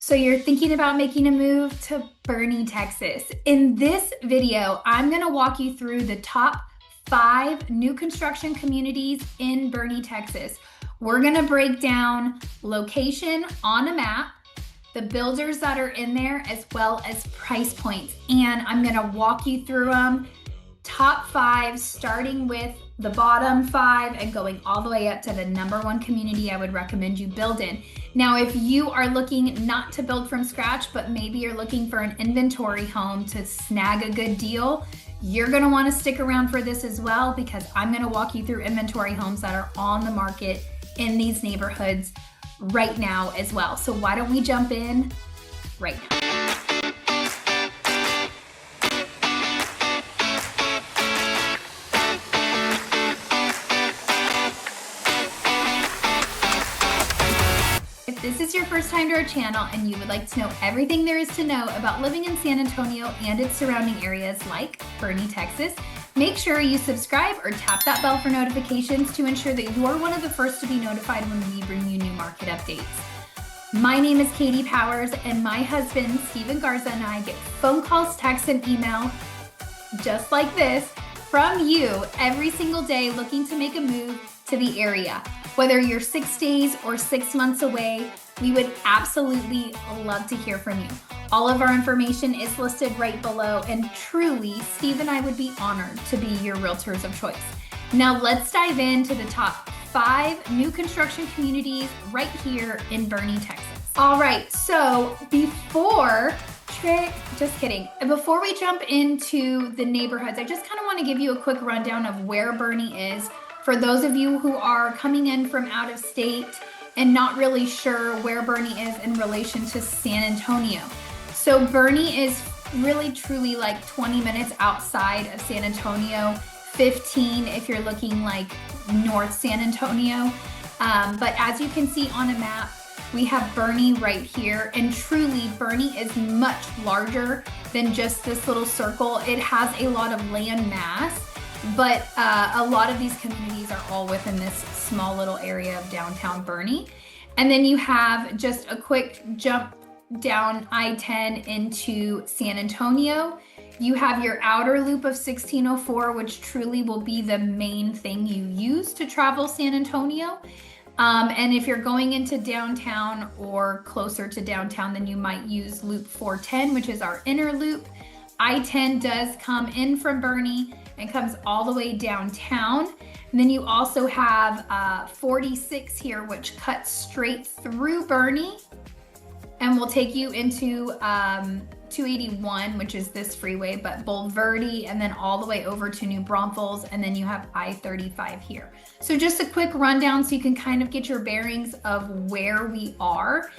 So you're thinking about making a move to Boerne, Texas. In this video, I'm gonna walk you through the top 5 new construction communities in Boerne, Texas. We're gonna break down location on a map, the builders that are in there, as well as price points. And I'm gonna walk you through them, top 5, starting with the bottom 5 and going all the way up to the #1 community I would recommend you build in. Now, if you are looking not to build from scratch, but maybe you're looking for an inventory home to snag a good deal, you're gonna wanna stick around for this as well, because I'm gonna walk you through inventory homes that are on the market in these neighborhoods right now as well. So why don't we jump in right now? If this is your first time to our channel and you would like to know everything there is to know about living in San Antonio and its surrounding areas like Boerne, Texas, make sure you subscribe or tap that bell for notifications to ensure that you're one of the first to be notified when we bring you new market updates. My name is Katie Powers, and my husband, Steven Garza, and I get phone calls, texts, and email just like this from you every single day looking to make a move to the area. Whether you're 6 days or 6 months away, we would absolutely love to hear from you. All of our information is listed right below, and truly, Steve and I would be honored to be your realtors of choice. Now let's dive into the top 5 new construction communities right here in Boerne, Texas. All right, so before we jump into the neighborhoods, I just kind of want to give you a quick rundown of where Boerne is for those of you who are coming in from out of state and not really sure where Boerne is in relation to San Antonio. So Boerne is really truly like 20 minutes outside of San Antonio, 15 if you're looking like North San Antonio. But as you can see on a map, we have Boerne right here, and truly Boerne is much larger than just this little circle. It has a lot of land mass, but a lot of these communities are all within this small little area of downtown Boerne. And then you have just a quick jump down I-10 into San Antonio. You have your outer loop of 1604, which truly will be the main thing you use to travel San Antonio. And if you're going into downtown or closer to downtown, then you might use loop 410, which is our inner loop. I-10 does come in from Boerne and comes all the way downtown. And then you also have 46 here, which cuts straight through Boerne and will take you into 281, which is this freeway, but Bulverde, and then all the way over to New Braunfels, and then you have I-35 here. So just a quick rundown so you can kind of get your bearings of where we are.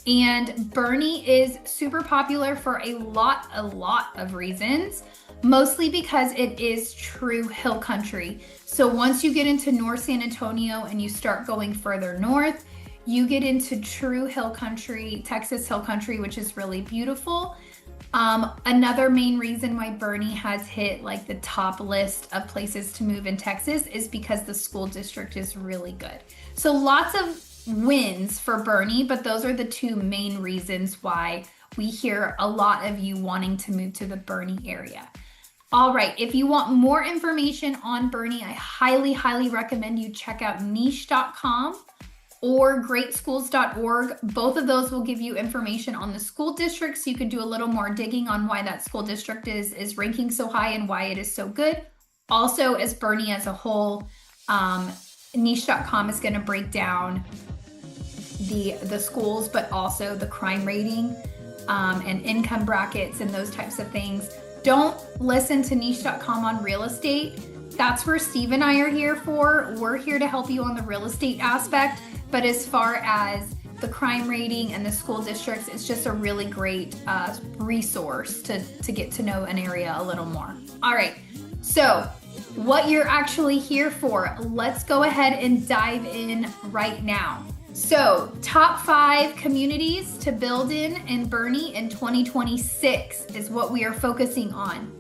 And Boerne is super popular for a lot of reasons, mostly because it is true hill country. So once you get into North San Antonio and you start going further north, you get into true hill country, Texas hill country, which is really beautiful. Another main reason why Boerne has hit like the top list of places to move in Texas is because the school district is really good. So lots of wins for Boerne, but those are the 2 main reasons why we hear a lot of you wanting to move to the Boerne area. All right, if you want more information on Boerne, I highly recommend you check out niche.com or greatschools.org. Both of those will give you information on the school district, so you can do a little more digging on why that school district is ranking so high and why it is so good. Also, as Boerne as a whole, niche.com is going to break down the schools, but also the crime rating and income brackets and those types of things. Don't listen to niche.com on real estate. That's where Steve and I are here for. We're here to help you on the real estate aspect. But as far as the crime rating and the school districts, it's just a really great resource to get to know an area a little more. All right, so what you're actually here for, let's go ahead and dive in right now. So top 5 communities to build in Boerne in 2026 is what we are focusing on.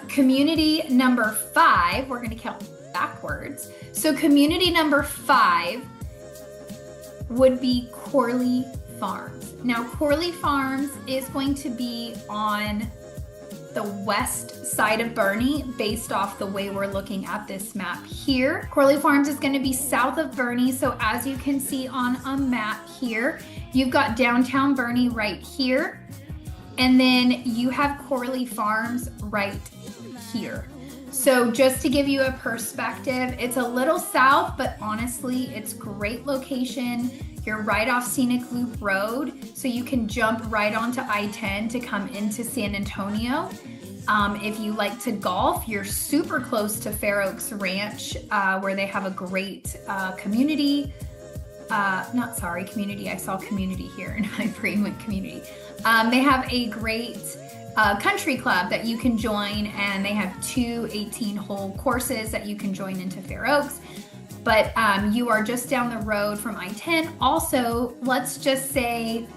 Community number 5, we're going to count backwards. So community number 5 would be Corley Farms. Now, Corley Farms is going to be on the west side of Boerne based off the way we're looking at this map here. Corley Farms is going to be south of Boerne. So as you can see on a map here, you've got downtown Boerne right here. And then you have Corley Farms right here. So just to give you a perspective, it's a little south, but honestly, it's great location. You're right off Scenic Loop Road, so you can jump right onto I-10 to come into San Antonio. If you like to golf, you're super close to Fair Oaks Ranch, where they have a great community. Community. I saw community here and my brain went community. They have a great country club that you can join, and they have two 18-hole courses that you can join into Fair Oaks. But you are just down the road from I-10. Also, let's just say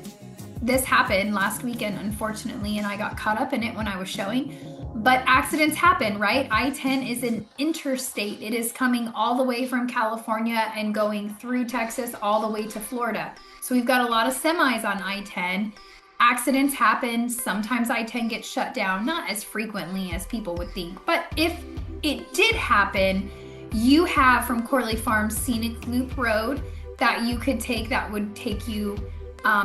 this happened last weekend, unfortunately, and I got caught up in it when I was showing. But accidents happen, right? I-10 is an interstate. It is coming all the way from California and going through Texas all the way to Florida. So we've got a lot of semis on I-10. Accidents happen. Sometimes I-10 gets shut down, not as frequently as people would think. But if it did happen, you have from Corley Farms Scenic Loop Road that you could take that would take you,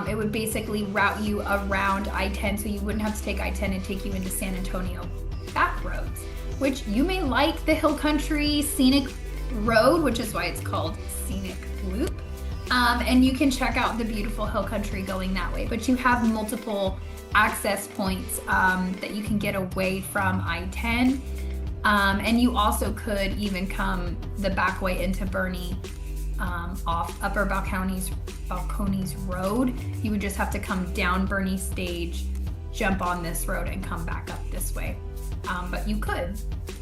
it would basically route you around I-10, so you wouldn't have to take I-10 and take you into San Antonio back roads, which you may like the Hill Country Scenic Road, which is why it's called Scenic Loop. And you can check out the beautiful Hill Country going that way, but you have multiple access points that you can get away from I-10. And you also could even come the back way into Boerne off Upper Balcones Road. You would just have to come down Boerne Stage, jump on this road, and come back up this way. But you could,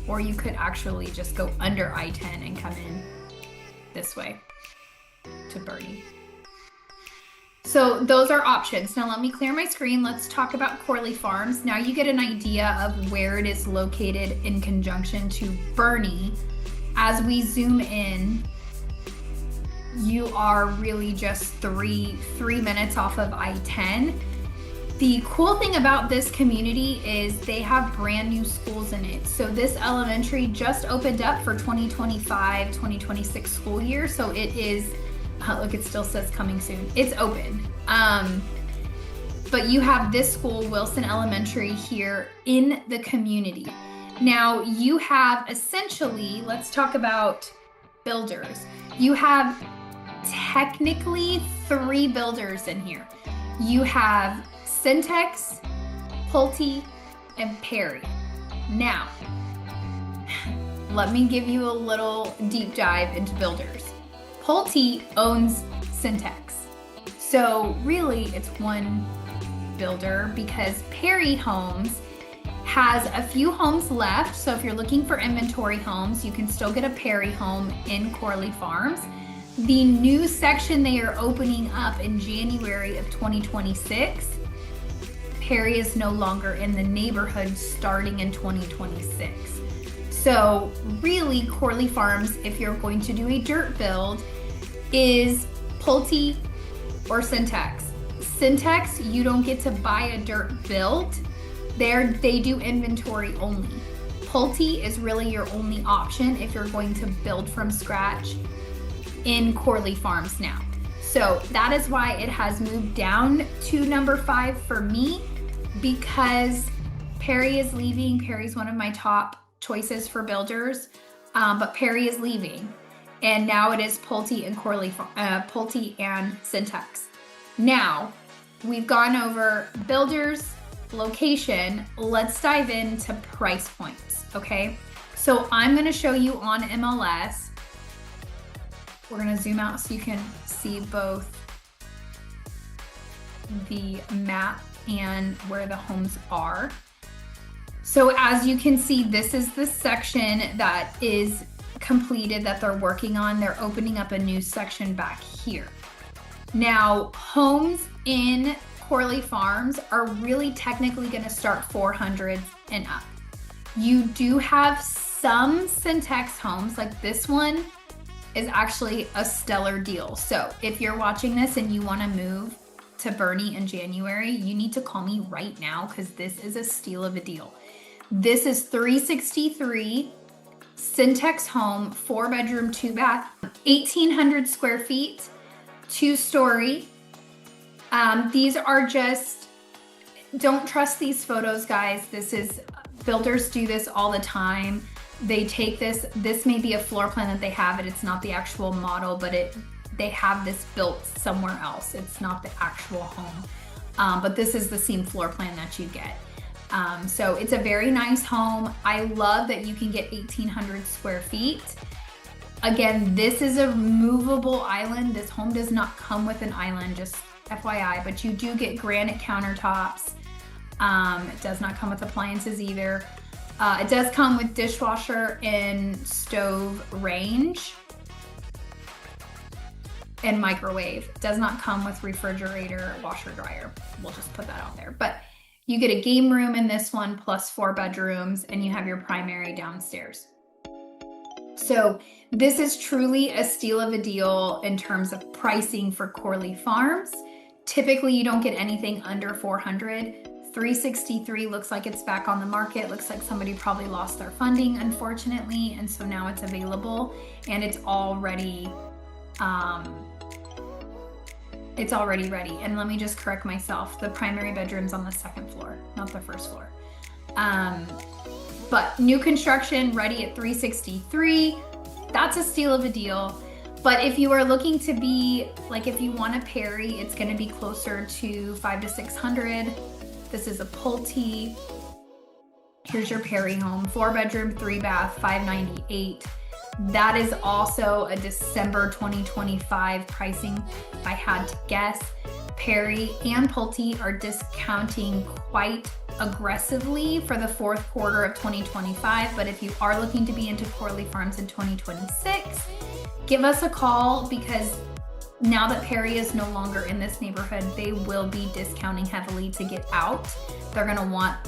or you could actually just go under I-10 and come in this way to Boerne. So those are options. Now let me clear my screen. Let's talk about Corley Farms. Now you get an idea of where it is located in conjunction to Boerne. As we zoom in, you are really just three minutes off of I-10. The cool thing about this community is they have brand new schools in it. So this elementary just opened up for 2025-2026 school year. So it is, look, it still says coming soon. It's open. But you have this school, Wilson Elementary, here in the community. Now you have essentially, let's talk about builders. You have technically 3 builders in here. You have Syntex, Pulte, and Perry. Now, let me give you a little deep dive into builders. Pulte owns Syntex. So really it's one builder, because Perry Homes has a few homes left. So if you're looking for inventory homes, you can still get a Perry home in Corley Farms. The new section they are opening up in January of 2026, Perry is no longer in the neighborhood starting in 2026. So really Corley Farms, if you're going to do a dirt build, is Pulte or Syntex. Syntex, you don't get to buy a dirt build. They do inventory only. Pulte is really your only option if you're going to build from scratch in Corley Farms now. So that is why it has moved down to number 5 for me, because Perry is leaving. Perry's one of my top choices for builders, but Perry is leaving. And now it is Pulte and Pulte and Syntex. Now, we've gone over builders, location. Let's dive into price points, okay? So I'm gonna show you on MLS. We're gonna zoom out so you can see both the map and where the homes are. So as you can see, this is the section that is completed that they're working on. They're opening up a new section back here. Now, homes in Corley Farms are really technically going to start 400 and up. You do have some Syntex homes, like this one is actually a stellar deal. So if you're watching this and you want to move to Boerne in January, you need to call me right now because this is a steal of a deal. This is 363 Syntex home, 4-bedroom, 2-bath, 1,800 square feet, 2-story. These are just, don't trust these photos, guys. Builders do this all the time. They take this may be a floor plan that they have, and it's not the actual model, but they have this built somewhere else. It's not the actual home, but this is the same floor plan that you get. So it's a very nice home. I love that you can get 1,800 square feet. Again, this is a movable island. This home does not come with an island, just FYI, but you do get granite countertops. It does not come with appliances either. It does come with dishwasher and stove range and microwave. It does not come with refrigerator, washer, dryer. We'll just put that out there. But you get a game room in this one plus 4 bedrooms, and you have your primary downstairs. So this is truly a steal of a deal in terms of pricing for Corley Farms. Typically, you don't get anything under 400. 363 looks like it's back on the market. Looks like somebody probably lost their funding, unfortunately, and so now it's available, and it's already ready. And let me just correct myself. The primary bedroom's on the 2nd floor, not the 1st floor. But new construction, ready at 363. That's a steal of a deal. But if you are looking to be, like if you want a Perry, it's gonna be closer to 500 to 600. This is a Pulte. Here's your Perry home, 4-bedroom, 3-bath, 598. That is also a December 2025 pricing, if I had to guess. Perry and Pulte are discounting quite aggressively for the 4th quarter of 2025. But if you are looking to be into Corley Farms in 2026, give us a call, because now that Perry is no longer in this neighborhood, they will be discounting heavily to get out. They're gonna want,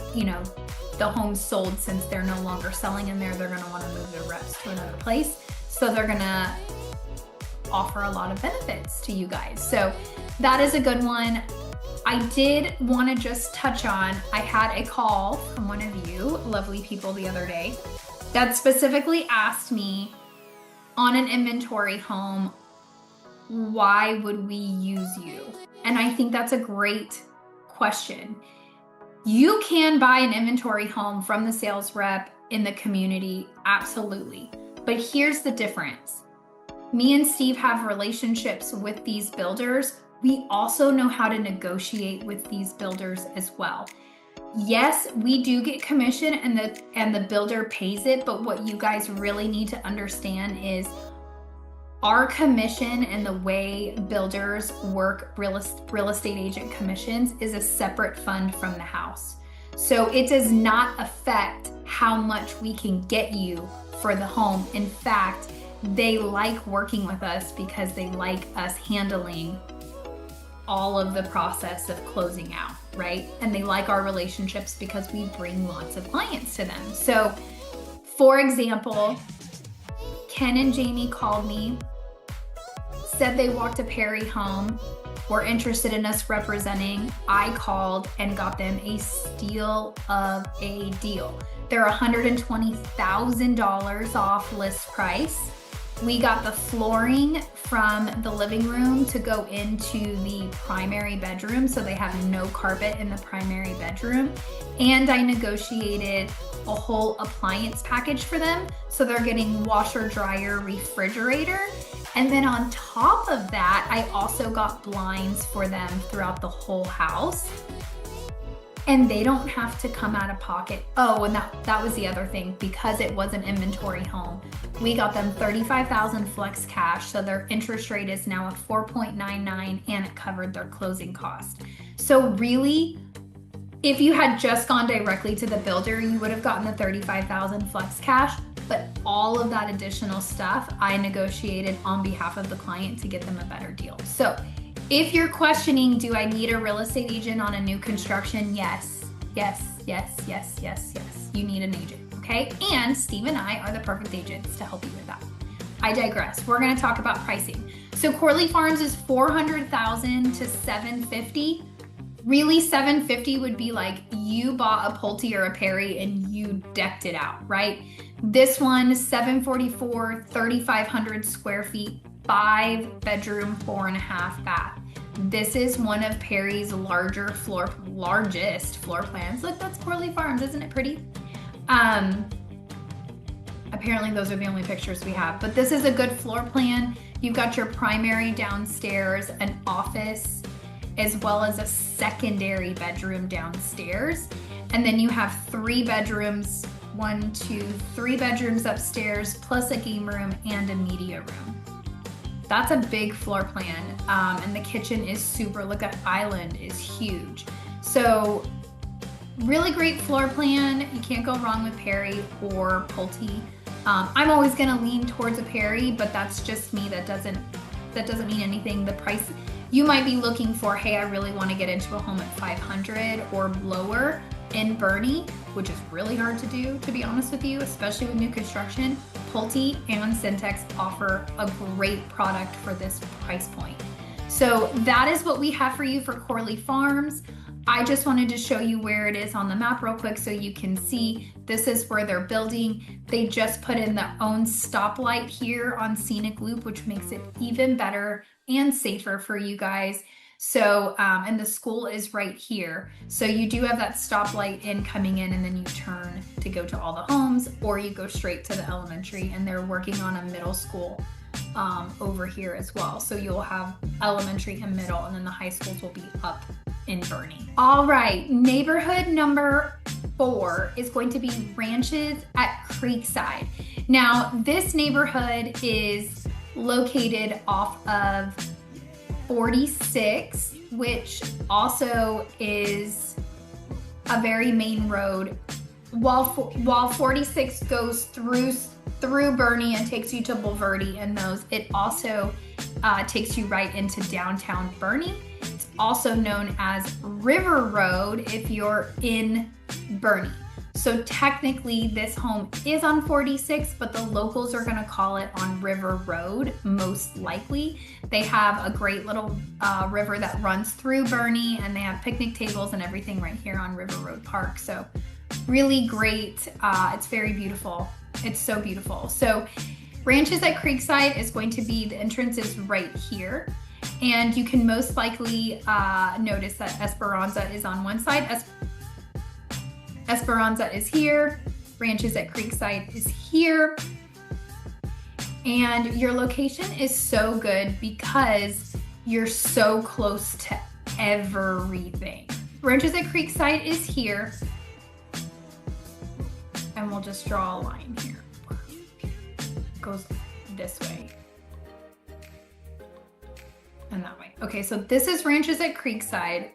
the home sold since they're no longer selling in there. They're gonna wanna move their reps to another place. So they're gonna offer a lot of benefits to you guys. So that is a good one. I did wanna just touch on, I had a call from one of you lovely people the other day that specifically asked me on an inventory home, why would we use you? And I think that's a great question. You can buy an inventory home from the sales rep in the community, absolutely. But here's the difference. Me and Steve have relationships with these builders. We also know how to negotiate with these builders as well. Yes, we do get commission and the builder pays it, but what you guys really need to understand is our commission and the way builders work real estate agent commissions is a separate fund from the house. So it does not affect how much we can get you for the home. In fact, they like working with us because they like us handling all of the process of closing out, right? And they like our relationships because we bring lots of clients to them. So for example, Ken and Jamie called me, said they walked a Perry home, were interested in us representing. I called and got them a steal of a deal. They're $120,000 off list price. We got the flooring from the living room to go into the primary bedroom, so they have no carpet in the primary bedroom. And I negotiated a whole appliance package for them, so they're getting washer, dryer, refrigerator. And then on top of that, I also got blinds for them throughout the whole house. And they don't have to come out of pocket. Oh, and that was the other thing, because it was an inventory home. We got them $35,000 flex cash, so their interest rate is now a 4.99, and it covered their closing cost. So really, if you had just gone directly to the builder, you would have gotten the $35,000 flex cash, but all of that additional stuff I negotiated on behalf of the client to get them a better deal. So if you're questioning, do I need a real estate agent on a new construction? Yes, yes, yes, yes, yes, yes. You need an agent, okay? And Steve and I are the perfect agents to help you with that. I digress. We're gonna talk about pricing. So Corley Farms is 400,000 to 750. Really, 750 would be like you bought a Pulte or a Perry and you decked it out, right? This one, 744, 3,500 square feet, 5-bedroom, 4.5 bath. This is one of Perry's largest floor plans. Look, that's Corley Farms, isn't it pretty? Apparently those are the only pictures we have, but this is a good floor plan. You've got your primary downstairs, an office, as well as a secondary bedroom downstairs. And then you have 3 bedrooms, 3 bedrooms upstairs, plus a game room and a media room. That's a big floor plan. And the kitchen is super, look at island is huge. So really great floor plan. You can't go wrong with Perry or Pulte. I'm always gonna lean towards a Perry, but that's just me. That doesn't mean anything. The price, you might be looking for, hey, I really wanna get into a home at 500 or lower in Boerne, which is really hard to do, to be honest with you, especially with new construction. Pulte and Syntex offer a great product for this price point. So that is what we have for you for Corley Farms. I just wanted to show you where it is on the map real quick so you can see this is where they're building. They just put in their own stoplight here on Scenic Loop, which makes it even better and safer for you guys. So, and the school is right here. So you do have that stoplight in coming in, and then you turn to go to all the homes, or you go straight to the elementary, and they're working on a middle school over here as well. So you'll have elementary and middle, and then the high schools will be up in Boerne. All right, neighborhood number 4 is going to be Ranches at Creekside. Now, this neighborhood is located off of 46, which also is a very main road. While 46 goes through Boerne and takes you to Bulverde and those, it also takes you right into downtown Boerne. It's also known as River Road if you're in Boerne. So technically this home is on 46, but the locals are gonna call it on River Road, most likely. They have a great little river that runs through Boerne, and they have picnic tables and everything right here on River Road Park. So really great, it's very beautiful. It's so beautiful. So Ranches at Creekside is going to be, the entrance is right here. And you can most likely notice that Esperanza is on one side. Esperanza is here. Ranches at Creekside is here. And your location is so good because you're so close to everything. Ranches at Creekside is here. And we'll just draw a line here. Goes this way. And that way. Okay, so this is Ranches at Creekside.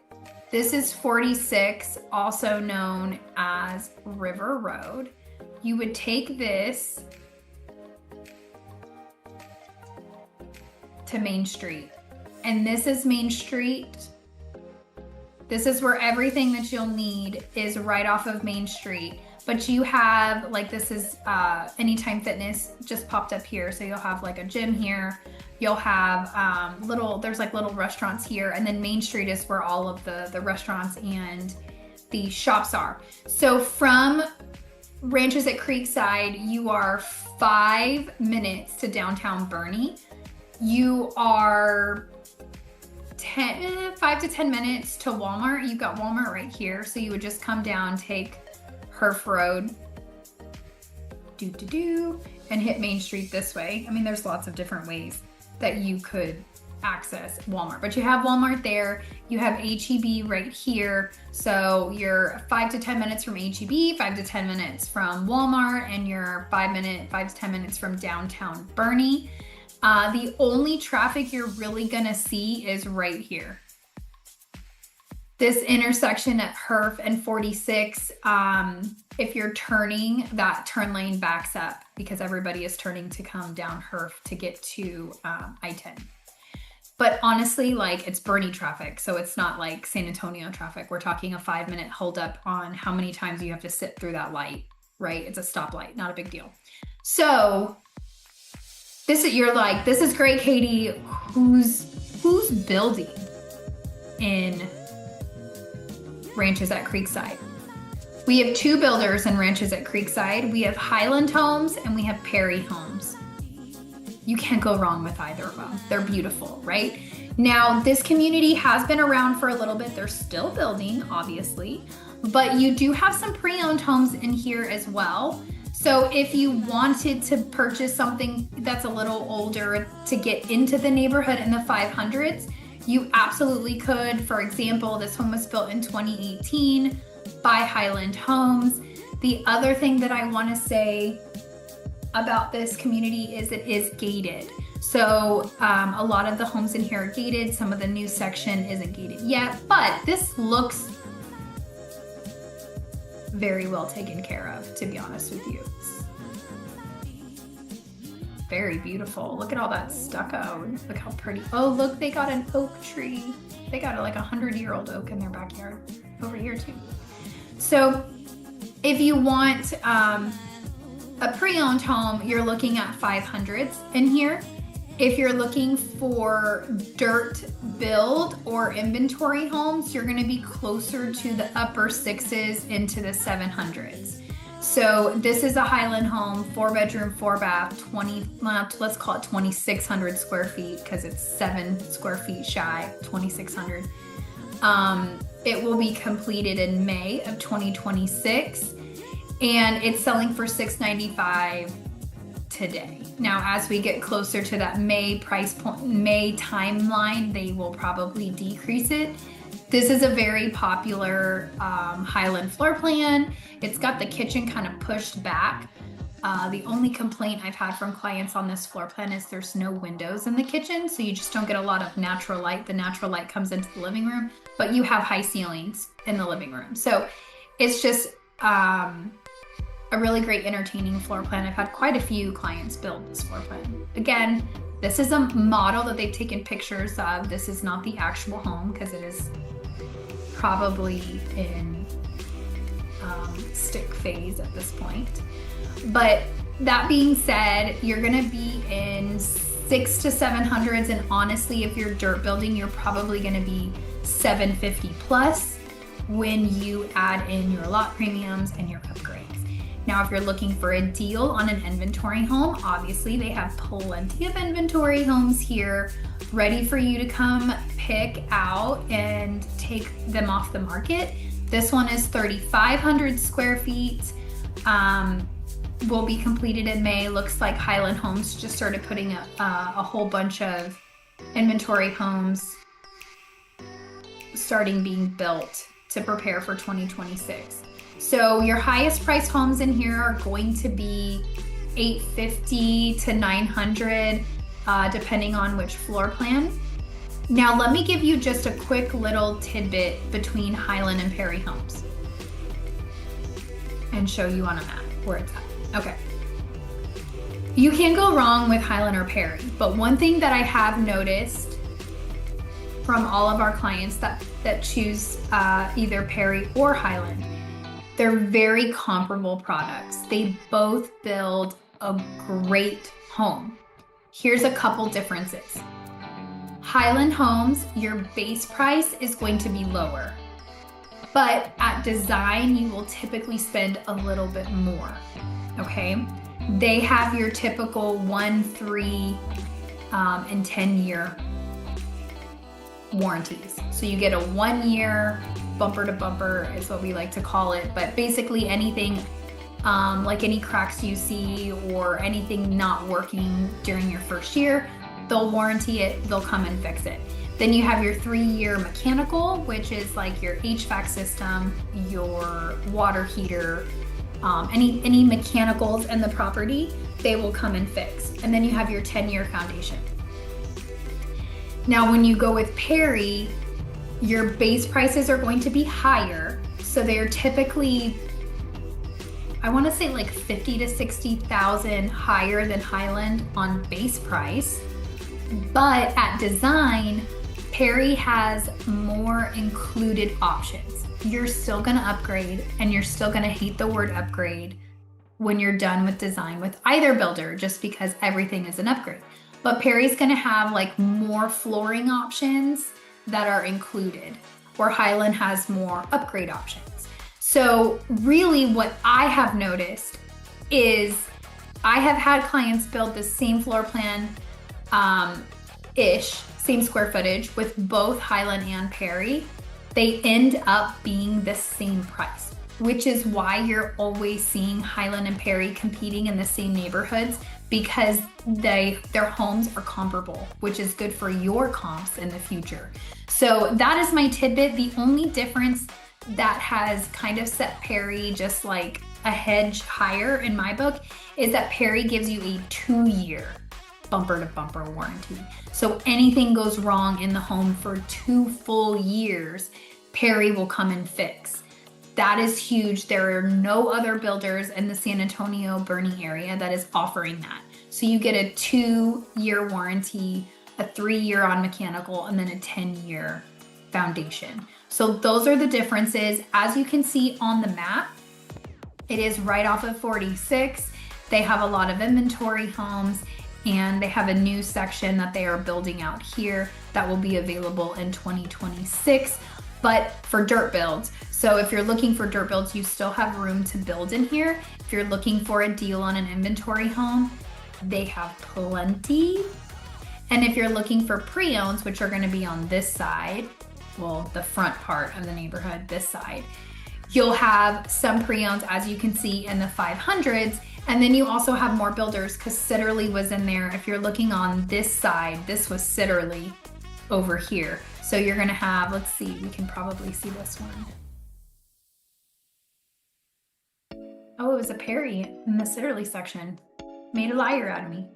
This is 46, also known as River Road. You would take this to Main Street. And this is Main Street. This is where everything that you'll need is right off of Main Street. But you have, like, this is Anytime Fitness just popped up here. So you'll have like a gym here. You'll have there's like little restaurants here. And then Main Street is where all of the restaurants and the shops are. So from Ranches at Creekside, you are 5 minutes to downtown Boerne. You are 5 to 10 minutes to Walmart. You've got Walmart right here. So you would just come down, take Herf Road, and hit Main Street this way. I mean, there's lots of different ways that you could access Walmart, but you have Walmart there. You have HEB right here. So you're 5 to 10 minutes from HEB, 5 to 10 minutes from Walmart, and you're 5 to 10 minutes from downtown Boerne. The only traffic you're really gonna see is right here. This intersection at Herf and 46, if you're turning, that turn lane backs up because everybody is turning to come down Herf to get to I-10. But honestly, like, it's Boerne traffic, so it's not like San Antonio traffic. We're talking a 5-minute holdup on how many times you have to sit through that light, right? It's a stoplight, not a big deal. So you're like, this is great, Katie. Who's building in ranches at Creekside? We have 2 builders and ranches at Creekside. We have Highland Homes and we have Perry Homes. You can't go wrong with either of them. They're beautiful, right? Now, this community has been around for a little bit. They're still building, obviously, but you do have some pre-owned homes in here as well. So if you wanted to purchase something that's a little older to get into the neighborhood in the 500s, you absolutely could. For example, this home was built in 2018 by Highland Homes. The other thing that I want to say about this community is it is gated. So a lot of the homes in here are gated. Some of the new section isn't gated yet, but this looks very well taken care of, to be honest with you. Very beautiful. Look at all that stucco. Look how pretty. Oh, look, they got an oak tree. They got like a 100-year-old oak in their backyard over here too. So if you want a pre-owned home, you're looking at 500s in here. If you're looking for dirt build or inventory homes, you're gonna be closer to the upper 6s into the 700s. So this is a Highland home, 4-bedroom, 4-bath, let's call it 2,600 square feet because it's 7 square feet shy, 2,600. It will be completed in May of 2026, and it's selling for $695 today. Now, as we get closer to that May price point, May timeline, they will probably decrease it. This is a very popular Highland floor plan. It's got the kitchen kind of pushed back. The only complaint I've had from clients on this floor plan is there's no windows in the kitchen, so you just don't get a lot of natural light. The natural light comes into the living room, but you have high ceilings in the living room. So it's just a really great entertaining floor plan. I've had quite a few clients build this floor plan. Again, this is a model that they've taken pictures of. This is not the actual home because it is probably in stick phase at this point. But that being said, you're gonna be in 6 to 700s, and honestly, if you're dirt building, you're probably gonna be 750 plus when you add in your lot premiums and your upgrades. Now, if you're looking for a deal on an inventory home, obviously they have plenty of inventory homes here ready for you to come pick out and take them off the market. This one is 3,500 square feet. Will be completed in May. Looks like Highland Homes just started putting a whole bunch of inventory homes starting being built to prepare for 2026. So your highest price homes in here are going to be $850 to $900, depending on which floor plan. Now let me give you just a quick little tidbit between Highland and Perry Homes and show you on a map where it's at. Okay. You can't go wrong with Highland or Perry, but one thing that I have noticed from all of our clients that choose either Perry or Highland, they're very comparable products. They both build a great home. Here's a couple differences. Highland Homes, your base price is going to be lower, but at design, you will typically spend a little bit more, okay? They have your typical 1, 3, and 10-year warranties. So you get a 1-year bumper to bumper is what we like to call it, but basically anything like any cracks you see or anything not working during your first year, they'll warranty it, they'll come and fix it. Then you have your 3-year mechanical, which is like your HVAC system, your water heater, any mechanicals in the property, they will come and fix. And then you have your 10-year foundation. Now, when you go with Perry, your base prices are going to be higher. So they're typically, I want to say like 50 to 60,000 higher than Highland on base price. But at design, Perry has more included options. You're still gonna upgrade, and you're still gonna hate the word upgrade, when you're done with design with either builder, just because everything is an upgrade. But Perry's gonna have like more flooring options that are included, where Highland has more upgrade options. So really what I have noticed is I have had clients build the same floor plan ish, same square footage with both Highland and Perry. They end up being the same price, which is why you're always seeing Highland and Perry competing in the same neighborhoods, because their homes are comparable, which is good for your comps in the future. So that is my tidbit. The only difference that has kind of set Perry just like a hedge higher in my book is that Perry gives you a 2-year bumper to bumper warranty. So anything goes wrong in the home for 2 full years, Perry will come and fix. That is huge. There are no other builders in the San Antonio, Boerne area that is offering that. So you get a 2-year warranty, a 3-year on mechanical, and then a 10-year foundation. So those are the differences. As you can see on the map, it is right off of 46. They have a lot of inventory homes, and they have a new section that they are building out here that will be available in 2026, but for dirt builds. So if you're looking for dirt builds, you still have room to build in here. If you're looking for a deal on an inventory home, they have plenty. And if you're looking for pre-owns, which are going to be on this side, well, the front part of the neighborhood, this side, you'll have some pre-owns, as you can see, in the 500s. And then you also have more builders, because Sitterly was in there. If you're looking on this side, this was Sitterly over here. So you're going to have, let's see, we can probably see this one. Oh, it was a Perry in the Sitterly section. Made a liar out of me.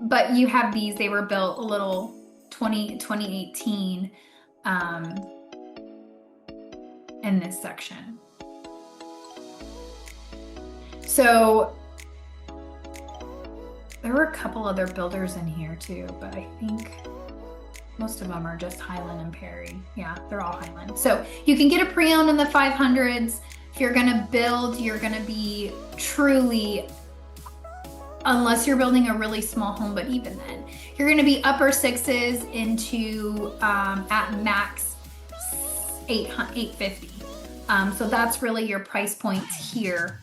But you have these, they were built a little 2018 in this section. So there were a couple other builders in here too, but I think most of them are just Highland and Perry. Yeah, they're all Highland. So you can get a pre-owned in the 500s. If you're gonna build, you're gonna be truly, unless you're building a really small home, but even then, you're gonna be upper 6s into at max 850. So that's really your price point here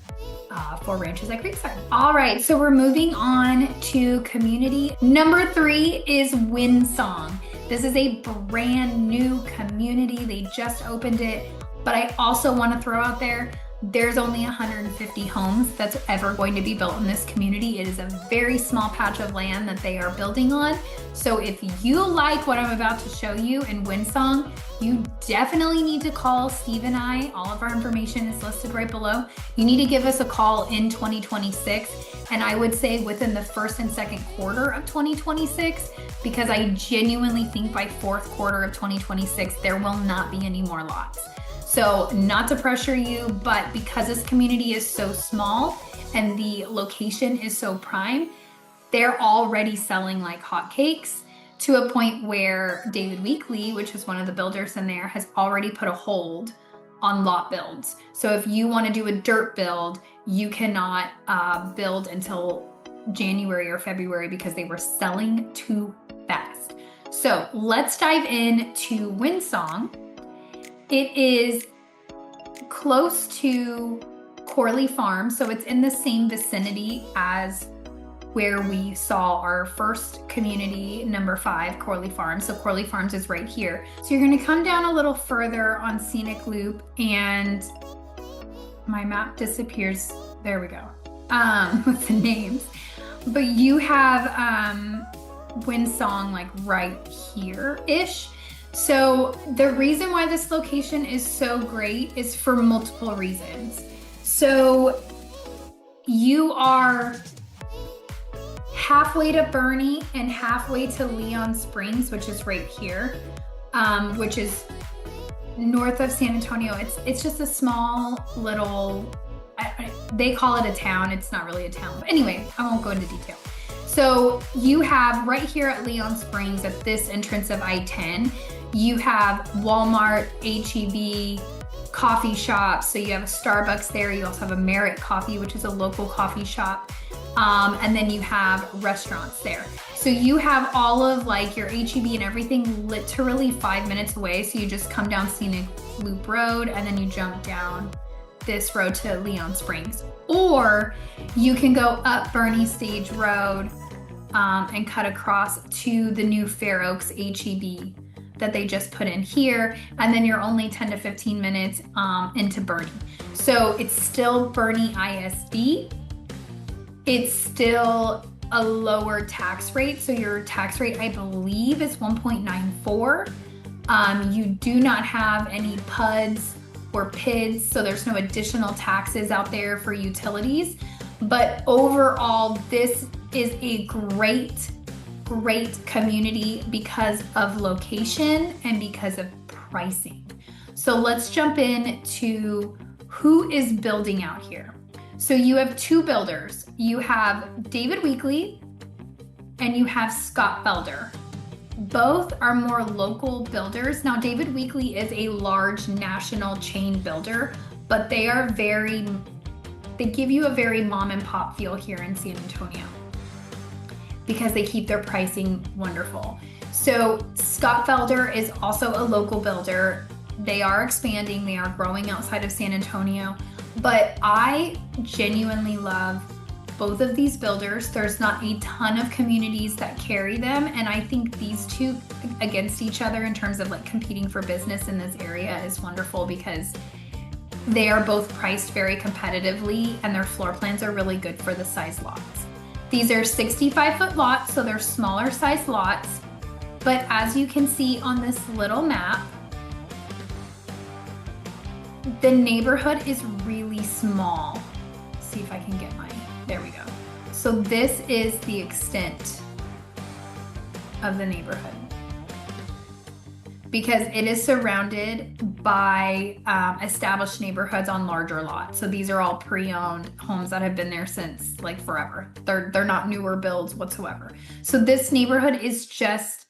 for ranches at Creekside. All right, so we're moving on to community. Number 3 is Windsong. This is a brand new community. They just opened it, but I also want to throw out there, there's only 150 homes that's ever going to be built in this community. It is a very small patch of land that they are building on. So if you like what I'm about to show you in Windsong, you definitely need to call Steve and I. All of our information is listed right below. You need to give us a call in 2026. And I would say within the first and second quarter of 2026, because I genuinely think by fourth quarter of 2026, there will not be any more lots. So not to pressure you, but because this community is so small and the location is so prime, they're already selling like hotcakes, to a point where David Weekley, which is one of the builders in there, has already put a hold on lot builds. So if you want to do a dirt build, you cannot build until January or February because they were selling too fast. So let's dive into Windsong. It is close to Corley Farms, so it's in the same vicinity as where we saw our first community, number 5, Corley Farms. So Corley Farms is right here. So you're gonna come down a little further on Scenic Loop, and my map disappears. There we go, with the names. But you have Windsong like right here-ish. So the reason why this location is so great is for multiple reasons. So you are halfway to Boerne and halfway to Leon Springs, which is right here, which is north of San Antonio. It's just a small little, they call it a town. It's not really a town. But anyway, I won't go into detail. So you have right here at Leon Springs, at this entrance of I-10, You have Walmart, H-E-B, coffee shops. So you have a Starbucks there. You also have a Merit Coffee, which is a local coffee shop. And then you have restaurants there. So you have all of like your H-E-B and everything literally 5 minutes away. So you just come down Scenic Loop Road and then you jump down this road to Leon Springs. Or you can go up Boerne Stage Road and cut across to the new Fair Oaks H-E-B that they just put in here, and then you're only 10 to 15 minutes into Boerne. So it's still Boerne ISD. It's still a lower tax rate. So your tax rate, I believe, is 1.94. You do not have any PUDs or PIDs, so there's no additional taxes out there for utilities. But overall, this is a great community because of location and because of pricing. So let's jump in to who is building out here. So you have two builders. You have David Weekley and you have Scott Felder. Both are more local builders. Now, David Weekley is a large national chain builder, but they give you a very mom and pop feel here in San Antonio because they keep their pricing wonderful. So Scott Felder is also a local builder. They are expanding, they are growing outside of San Antonio, but I genuinely love both of these builders. There's not a ton of communities that carry them, and I think these two against each other in terms of like competing for business in this area is wonderful because they are both priced very competitively and their floor plans are really good for the size lots. These are 65-foot lots, so they're smaller size lots, but as you can see on this little map, the neighborhood is really small. Let's see if I can get there we go. So this is the extent of the neighborhood because it is surrounded by established neighborhoods on larger lots. So these are all pre-owned homes that have been there since like forever. They're not newer builds whatsoever. So this neighborhood is just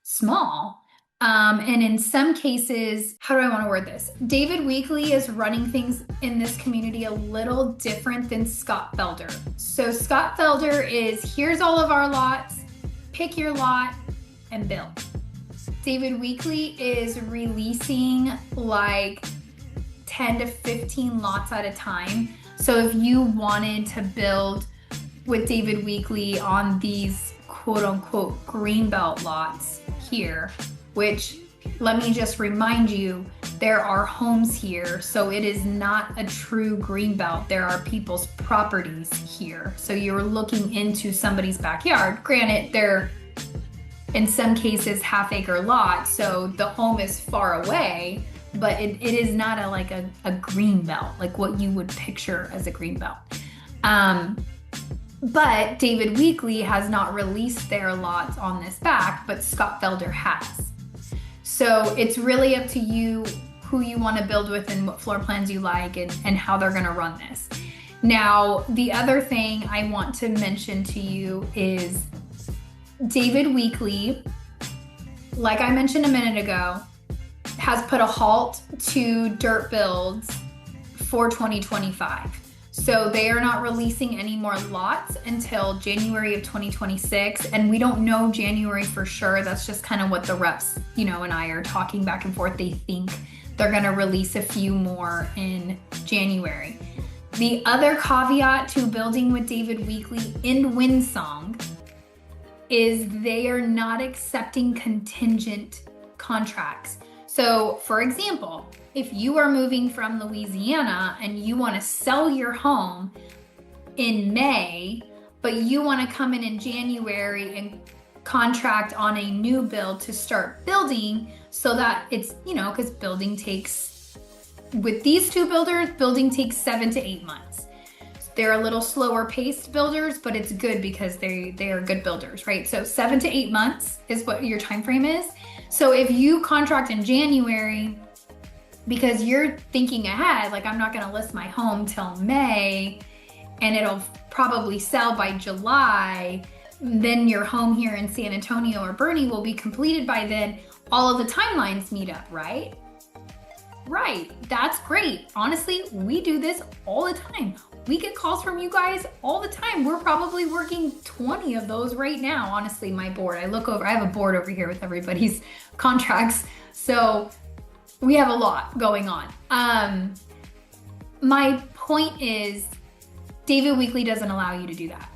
small. And in some cases, how do I want to word this? David Weekley is running things in this community a little different than Scott Felder. So Scott Felder is, here's all of our lots, pick your lot and build. David Weekley is releasing like 10 to 15 lots at a time. So if you wanted to build with David Weekley on these quote unquote greenbelt lots here, which let me just remind you, there are homes here. So it is not a true greenbelt. There are people's properties here. So you're looking into somebody's backyard. Granted, they're in some cases half-acre lots, so the home is far away, but it is not a green belt, like what you would picture as a green belt. But David Weekley has not released their lots on this back, but Scott Felder has. So it's really up to you who you want to build with and what floor plans you like and how they're going to run this. Now, the other thing I want to mention to you is David Weekley, like I mentioned a minute ago, has put a halt to dirt builds for 2025. So they are not releasing any more lots until January of 2026. And we don't know January for sure. That's just kind of what the reps, and I are talking back and forth. They think they're going to release a few more in January. The other caveat to building with David Weekley in Windsong is they are not accepting contingent contracts. So for example, if you are moving from Louisiana and you want to sell your home in May, but you want to come in January and contract on a new build to start building so that it's, because building takes, with these two builders, building takes 7 to 8 months. They're a little slower paced builders, but it's good because they are good builders, right? So 7 to 8 months is what your time frame is. So if you contract in January, because you're thinking ahead, like I'm not going to list my home till May and it'll probably sell by July, then your home here in San Antonio or Boerne will be completed by then. all of the timelines meet up, right? Right, that's great. Honestly, we do this all the time. We get calls from you guys all the time. We're probably working 20 of those right now. Honestly, my board, I have a board over here with everybody's contracts. So we have a lot going on. My point is, David Weekly doesn't allow you to do that.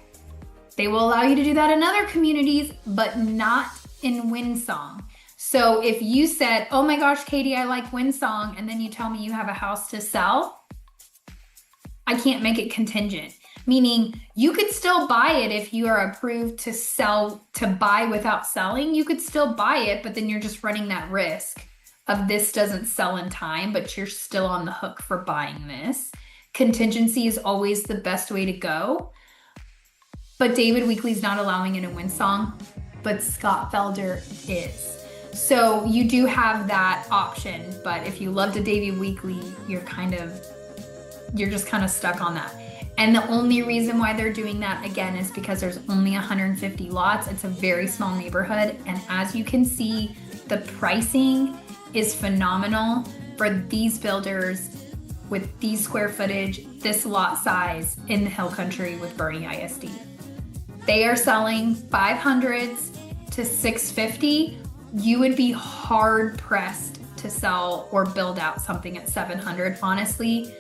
They will allow you to do that in other communities, but not in Windsong. So if you said, oh my gosh, Katie, I like Windsong, and then you tell me you have a house to sell, I can't make it contingent. Meaning you could still buy it if you are approved to buy without selling. You could still buy it, but then you're just running that risk of this doesn't sell in time, but you're still on the hook for buying this. Contingency is always the best way to go. But David Weekly's not allowing it in Windsong, but Scott Felder is. So you do have that option, but if you loved a David Weekly, you're just kind of stuck on that. And the only reason why they're doing that, again, is because there's only 150 lots. It's a very small neighborhood. And as you can see, the pricing is phenomenal for these builders with these square footage, this lot size in the Hill Country with Boerne ISD. They are selling 500s to 650. You would be hard pressed to sell or build out something at 700, honestly.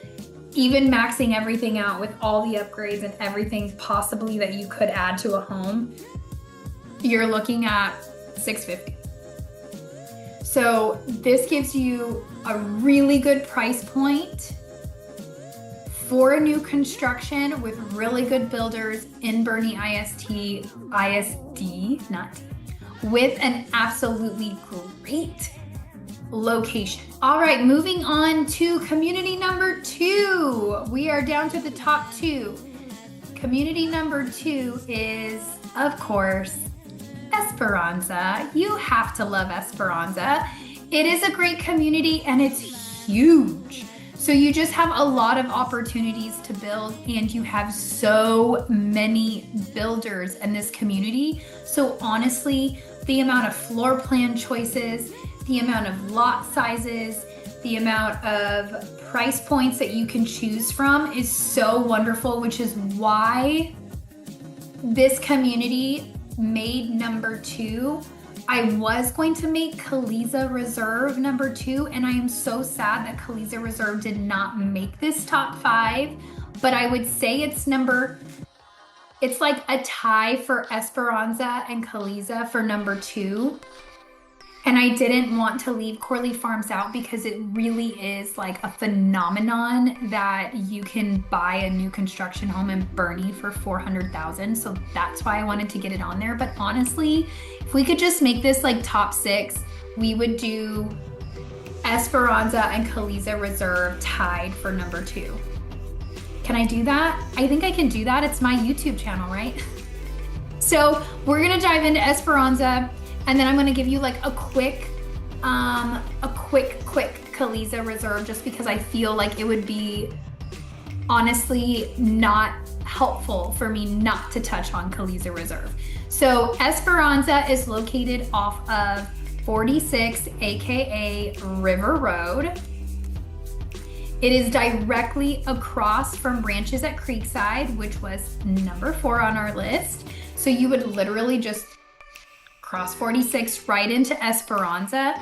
Even maxing everything out with all the upgrades and everything possibly that you could add to a home, you're looking at 650. So this gives you a really good price point for a new construction with really good builders in Boerne ISD, not T, with an absolutely great location. All right, moving on to community number 2. We are down to the top 2. Community number 2 is, of course, Esperanza. You have to love Esperanza. It is a great community and it's huge. So you just have a lot of opportunities to build, and you have so many builders in this community. So honestly, the amount of floor plan choices, the amount of lot sizes, the amount of price points that you can choose from is so wonderful, which is why this community made number 2. I was going to make Kaliza Reserve number 2, and I am so sad that Kaliza Reserve did not make this top 5, but I would say it's like a tie for Esperanza and Kaliza for number 2. And I didn't want to leave Corley Farms out because it really is like a phenomenon that you can buy a new construction home in Boerne for $400,000. So that's why I wanted to get it on there. But honestly, if we could just make this like top 6, we would do Esperanza and Kaliza Reserve tied for number 2. Can I do that? I think I can do that. It's my YouTube channel, right? So we're gonna dive into Esperanza, and then I'm gonna give you like a quick Kaliza Reserve, just because I feel like it would be honestly not helpful for me not to touch on Kaliza Reserve. So Esperanza is located off of 46, aka River Road. It is directly across from Ranches at Creekside, which was number 4 on our list. So you would literally just cross 46 right into Esperanza.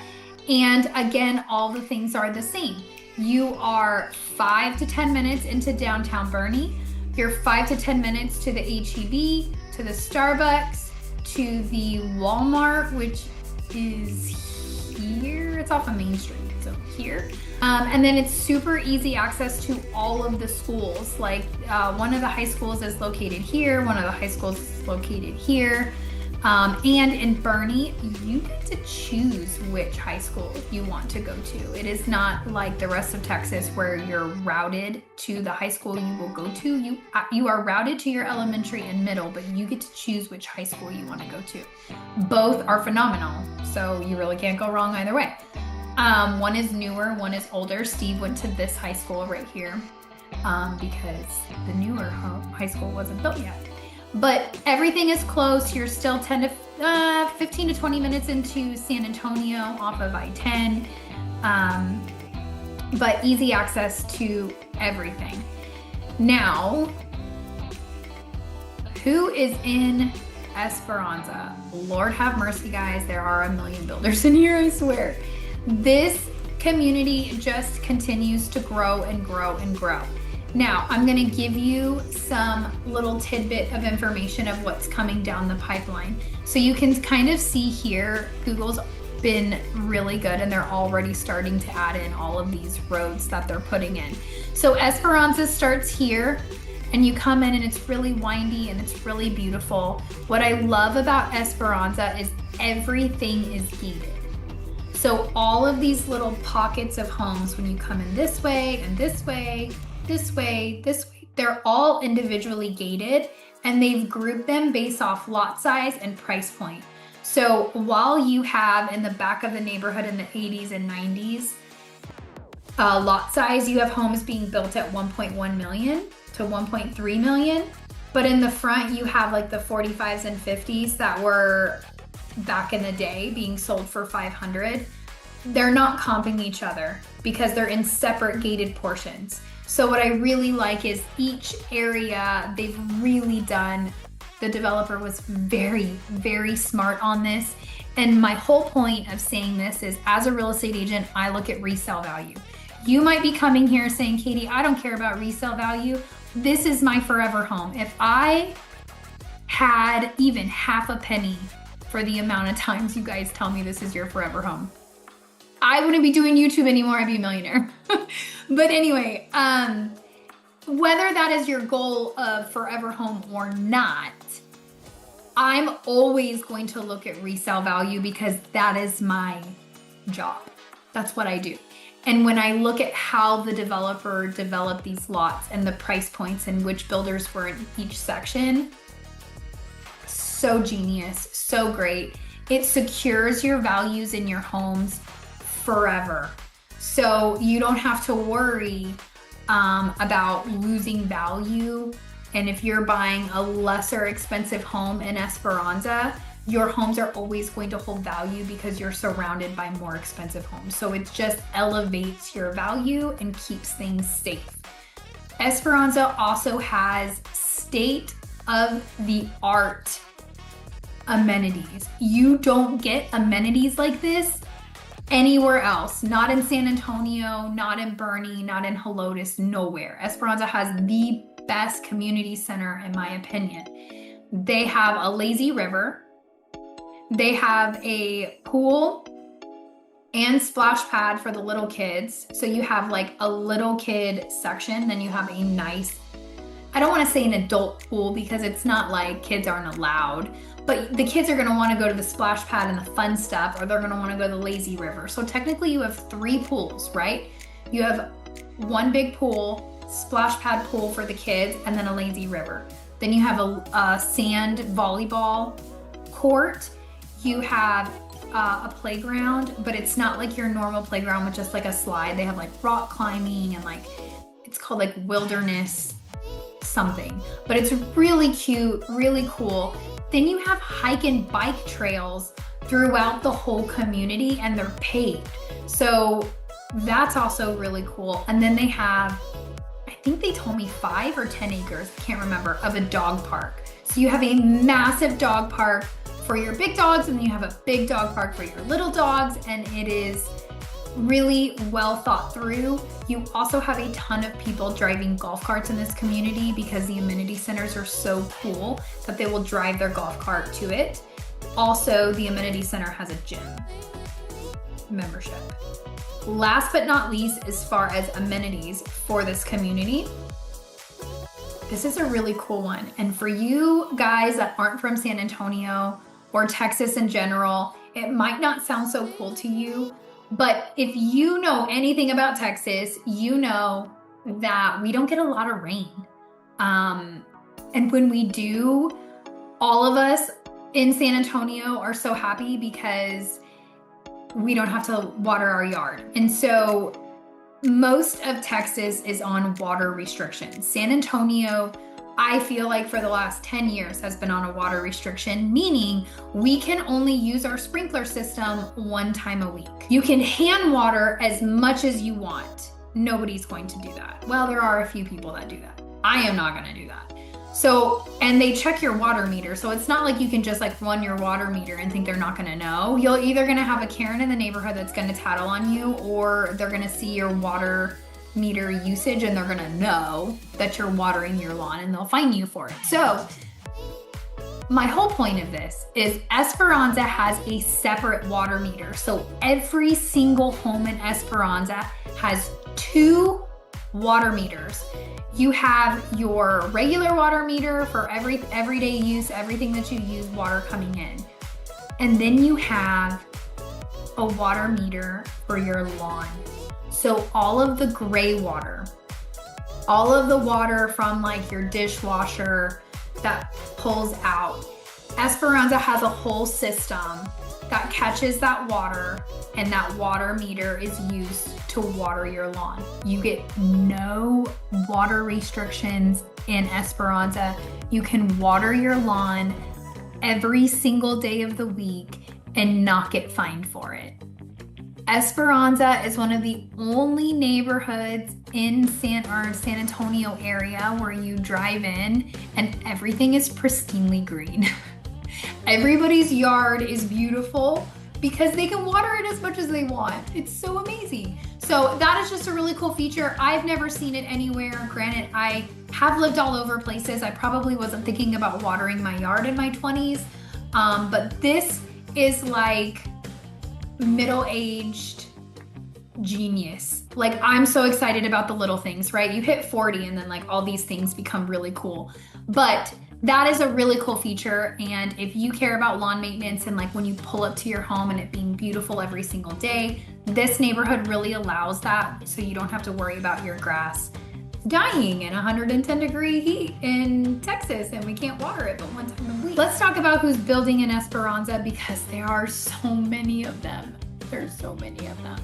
And again, all the things are the same. You are 5 to 10 minutes into downtown Boerne. You're 5 to 10 minutes to the HEB, to the Starbucks, to the Walmart, which is here. It's off of Main Street, so here. And then it's super easy access to all of the schools. Like one of the high schools is located here, one of the high schools is located here. And in Boerne, you get to choose which high school you want to go to. It is not like the rest of Texas where you're routed to the high school you will go to. You are routed to your elementary and middle, but you get to choose which high school you want to go to. Both are phenomenal, so you really can't go wrong either way. One is newer, one is older. Steve went to this high school right here because the newer high school wasn't built yet. but everything is close. You're still 15 to 20 minutes into San Antonio off of I-10, but easy access to everything. Now, who is in Esperanza? Lord have mercy, guys. There are a million builders in here, I swear. This community just continues to grow and grow and grow. Now, I'm going to give you some little tidbit of information of what's coming down the pipeline. So you can kind of see here, Google's been really good and they're already starting to add in all of these roads that they're putting in. So Esperanza starts here and you come in and it's really windy and it's really beautiful. What I love about Esperanza is everything is gated. So all of these little pockets of homes, when you come in this way and this way, this way, this way, they're all individually gated and they've grouped them based off lot size and price point. So while you have in the back of the neighborhood in the 80s and 90s, lot size, you have homes being built at 1.1 million to 1.3 million. But in the front, you have like the 45s and 50s that were back in the day being sold for 500. They're not comping each other because they're in separate gated portions. So what I really like is each area they've really done. The developer was very, very smart on this. And my whole point of saying this is, as a real estate agent, I look at resale value. You might be coming here saying, Katie, I don't care about resale value. This is my forever home. If I had even half a penny for the amount of times you guys tell me this is your forever home, I wouldn't be doing YouTube anymore. I'd be a millionaire. But anyway, whether that is your goal of forever home or not, I'm always going to look at resale value because that is my job. That's what I do. And when I look at how the developer developed these lots and the price points and which builders were in each section, so genius, so great. It secures your values in your homes forever. So you don't have to worry about losing value. And if you're buying a lesser expensive home in Esperanza, your homes are always going to hold value because you're surrounded by more expensive homes. So it just elevates your value and keeps things safe. Esperanza also has state-of-the-art amenities. You don't get amenities like this anywhere else. Not in San Antonio, not in Boerne, not in Helotes, nowhere. Esperanza has the best community center, in my opinion. They have a lazy river. They have a pool and splash pad for the little kids. So you have like a little kid section, then you have a nice, I don't want to say an adult pool because it's not like kids aren't allowed, but the kids are going to want to go to the splash pad and the fun stuff, or they're going to want to go to the lazy river. So technically you have 3 pools, right? You have one big pool, splash pad pool for the kids, and then a lazy river. Then you have a sand volleyball court. You have a playground, but it's not like your normal playground with just like a slide. They have like rock climbing and like, it's called like wilderness something, but it's really cute, really cool. Then you have hike and bike trails throughout the whole community and they're paved. So that's also really cool. And then they have, I think they told me 5 or 10 acres, I can't remember, of a dog park. So you have a massive dog park for your big dogs, and then you have a big dog park for your little dogs, and it is really well thought through. You also have a ton of people driving golf carts in this community because the amenity centers are so cool that they will drive their golf cart to it. Also, the amenity center has a gym membership. Last but not least, as far as amenities for this community, this is a really cool one. And for you guys that aren't from San Antonio or Texas in general, it might not sound so cool to you, but if you know anything about Texas, you know that we don't get a lot of rain. And when we do, all of us in San Antonio are so happy because we don't have to water our yard. And so most of Texas is on water restrictions. San Antonio I feel like for the last 10 years has been on a water restriction, meaning we can only use our sprinkler system 1 time a week. You can hand water as much as you want. Nobody's going to do that. Well, there are a few people that do that. I am not gonna do that. So, and they check your water meter. So it's not like you can just like run your water meter and think they're not gonna know. You're either gonna have a Karen in the neighborhood that's gonna tattle on you, or they're gonna see your water meter usage and they're gonna know that you're watering your lawn and they'll fine you for it. So my whole point of this is Esperanza has a separate water meter. So every single home in Esperanza has 2 water meters. You have your regular water meter for everyday use, everything that you use, water coming in. And then you have a water meter for your lawn. So all of the gray water, all of the water from like your dishwasher that pulls out, Esperanza has a whole system that catches that water, and that water meter is used to water your lawn. You get no water restrictions in Esperanza. You can water your lawn every single day of the week and not get fined for it. Esperanza is one of the only neighborhoods in San Antonio area where you drive in and everything is pristinely green. Everybody's yard is beautiful because they can water it as much as they want. It's so amazing. So that is just a really cool feature. I've never seen it anywhere. Granted, I have lived all over places. I probably wasn't thinking about watering my yard in my 20s, but this is like middle-aged genius. Like, I'm so excited about the little things, right? You hit 40 and then like all these things become really cool. But that is a really cool feature. And if you care about lawn maintenance and like when you pull up to your home and it being beautiful every single day, this neighborhood really allows that. So you don't have to worry about your grass dying in 110-degree heat in Texas and we can't water it but 1 time a week. Let's talk about who's building in Esperanza because there are so many of them. There's so many of them.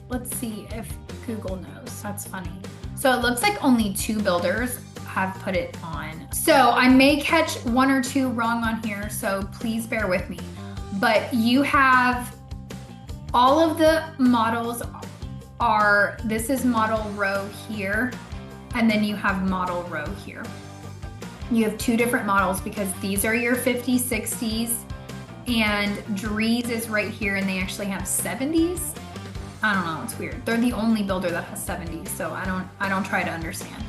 Let's see if Google knows. That's funny. So it looks like only 2 builders have put it on. So I may catch 1 or 2 wrong on here, so please bear with me. But you have all of the models this is model row here, and then you have model row here. You have 2 different models because these are your 50s, 60s, and Dries is right here, and they actually have 70s. I don't know, it's weird. They're the only builder that has 70s, so I don't try to understand.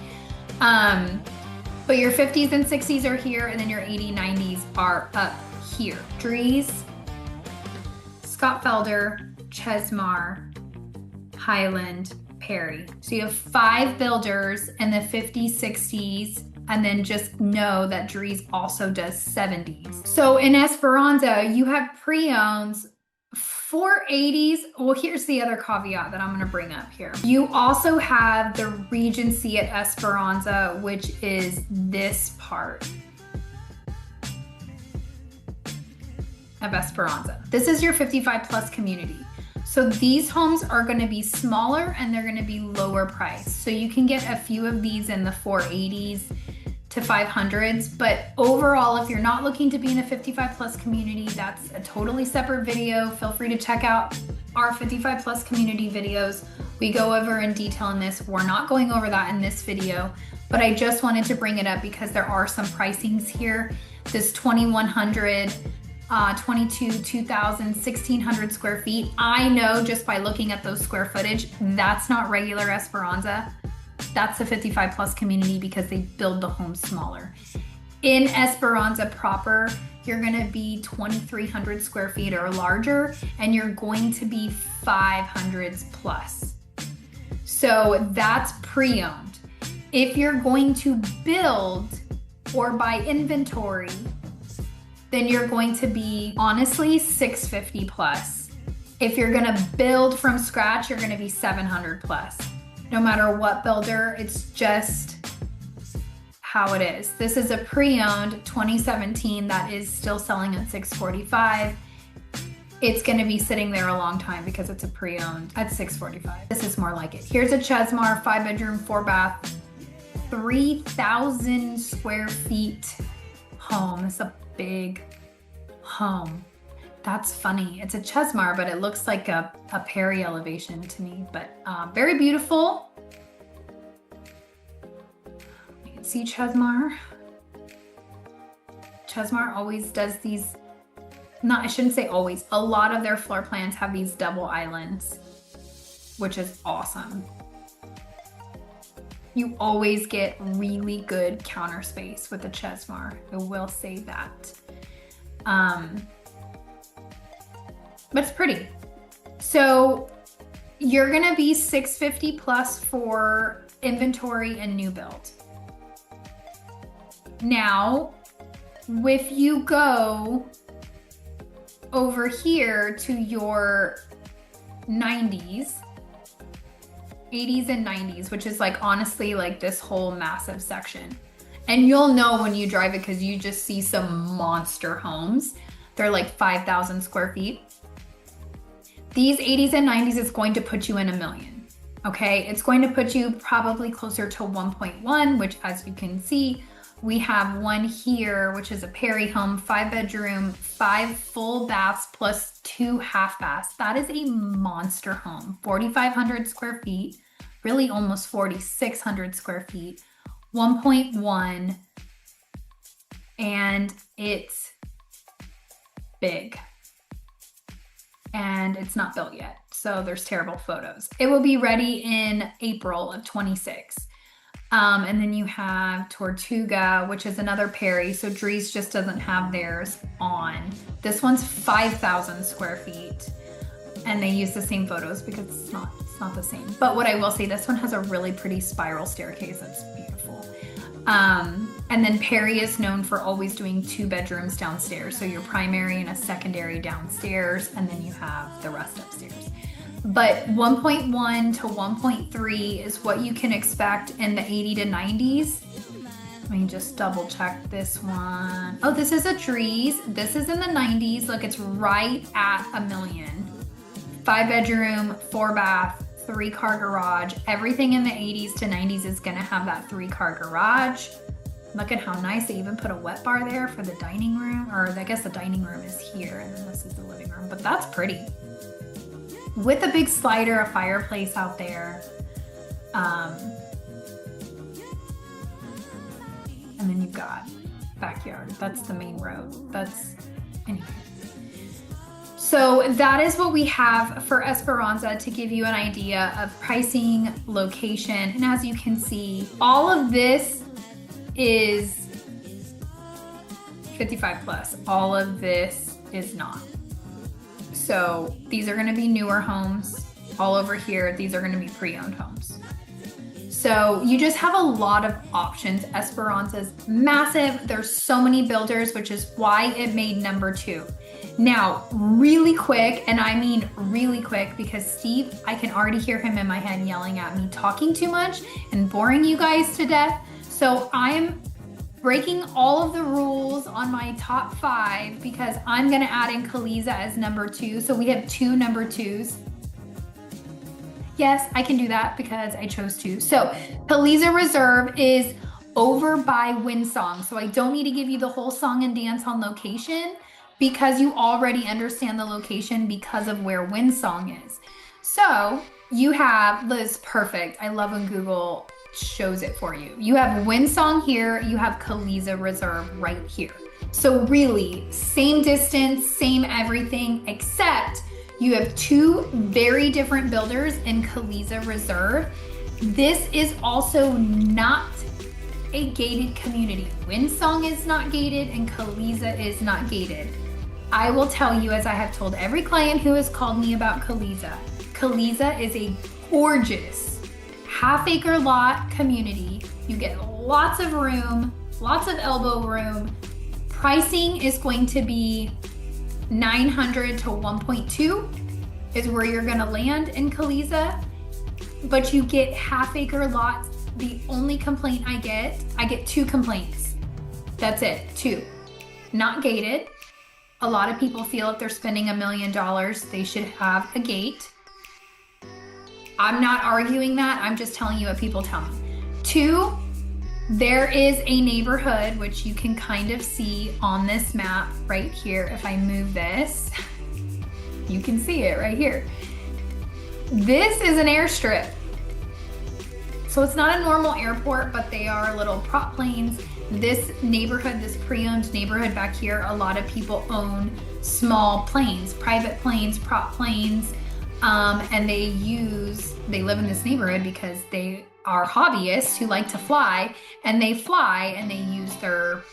But your 50s and 60s are here, and then your 80s, 90s are up here. Dries, Scott Felder, Chesmar, Highland, Perry. So you have 5 builders in the 50s, 60s, and then just know that Dries also does 70s. So in Esperanza, you have pre-owns, 480s. Well, here's the other caveat that I'm gonna bring up here. You also have the Regency at Esperanza, which is this part of Esperanza. This is your 55 plus community. So these homes are gonna be smaller and they're gonna be lower priced. So you can get a few of these in the 480s to 500s, but overall, if you're not looking to be in a 55 plus community, that's a totally separate video. Feel free to check out our 55 plus community videos. We go over in detail in this. We're not going over that in this video, but I just wanted to bring it up because there are some pricings here. This 2100, 22, 2000, 1600 square feet. I know just by looking at those square footage, that's not regular Esperanza. That's the 55 plus community because they build the homes smaller. In Esperanza proper, you're gonna be 2,300 square feet or larger, and you're going to be 500s plus. So that's pre-owned. If you're going to build or buy inventory, then you're going to be honestly 650 plus. If you're gonna build from scratch, you're gonna be 700 plus. No matter what builder, it's just how it is. This is a pre-owned 2017 that is still selling at $645. It's gonna be sitting there a long time because it's a pre-owned at $645. This is more like it. Here's a Chesmar 5-bedroom, 4-bath 3,000 square feet home. It's a big home. That's funny. It's a Chesmar, but it looks like a Perry elevation to me, but very beautiful. You can see Chesmar. Chesmar always does these, I shouldn't say always, a lot of their floor plans have these double islands, which is awesome. You always get really good counter space with the Chesmar. I will say that. But it's pretty. So you're gonna be $650 plus for inventory and new build. Now, if you go over here to your 90s, 80s and 90s, which is like honestly like this whole massive section. And you'll know when you drive it because you just see some monster homes. They're like 5,000 square feet. These 80s and 90s is going to put you in $1 million. Okay, it's going to put you probably closer to 1.1, which as you can see, we have one here, which is a Perry home, 5-bedroom, 5 full baths plus 2 half baths. That is a monster home, 4,500 square feet, really almost 4,600 square feet, 1.1, and it's big. And it's not built yet, so there's terrible photos. It will be ready in April of 26. And then you have Tortuga, which is another Perry. So Dries just doesn't have theirs on. This one's 5,000 square feet. And they use the same photos because it's not the same. But what I will say, this one has a really pretty spiral staircase. It's beautiful. And then Perry is known for always doing 2 bedrooms downstairs. So your primary and a secondary downstairs, and then you have the rest upstairs. But 1.1 to 1.3 is what you can expect in the 80 to 90s. Let me just double check this one. Oh, this is a Dries. This is in the 90s. Look, it's right at $1 million. 5-bedroom, 4-bath, 3-car garage. Everything in the 80s to 90s is gonna have that 3-car garage. Look at how nice. They even put a wet bar there for the dining room, or I guess the dining room is here and then this is the living room, but that's pretty. With a big slider, a fireplace out there. And then you've got backyard. That's the main road. Anyway. So that is what we have for Esperanza to give you an idea of pricing, location. And as you can see, all of this is 55 plus. All of this is not. So these are gonna be newer homes. All over here, these are gonna be pre-owned homes. So you just have a lot of options. Esperanza's massive. There's so many builders, which is why it made number 2. Now, really quick, and I mean really quick, because Steve, I can already hear him in my head yelling at me, talking too much and boring you guys to death. So I'm breaking all of the rules on my top 5 because I'm gonna add in Kaliza as number 2. So we have 2 number 2s. Yes, I can do that because I chose to. So Kaliza Reserve is over by Windsong. So I don't need to give you the whole song and dance on location because you already understand the location because of where Windsong is. So you have, Liz, perfect. I love when Google shows it for you. You have Windsong here, you have Kaliza Reserve right here. So really, same distance, same everything, except you have 2 very different builders in Kaliza Reserve. This is also not a gated community. Windsong is not gated and Kaliza is not gated. I will tell you, as I have told every client who has called me about Kaliza, Kaliza is a gorgeous half-acre lot community. You get lots of room, lots of elbow room. Pricing is going to be 900 to 1.2 is where you're gonna land in Kaliza, but you get half-acre lots. The only complaint I get 2 complaints. That's it, 2. Not gated. A lot of people feel if they're spending $1 million, they should have a gate. I'm not arguing that. I'm just telling you what people tell me. 2, There is a neighborhood, which you can kind of see on this map right here. If I move this, you can see it right here. This is an airstrip. So it's not a normal airport, but they are little prop planes. This neighborhood, this pre-owned neighborhood back here, a lot of people own small planes, private planes, prop planes, and they live in this neighborhood because they are hobbyists who like to fly, and they fly and they use their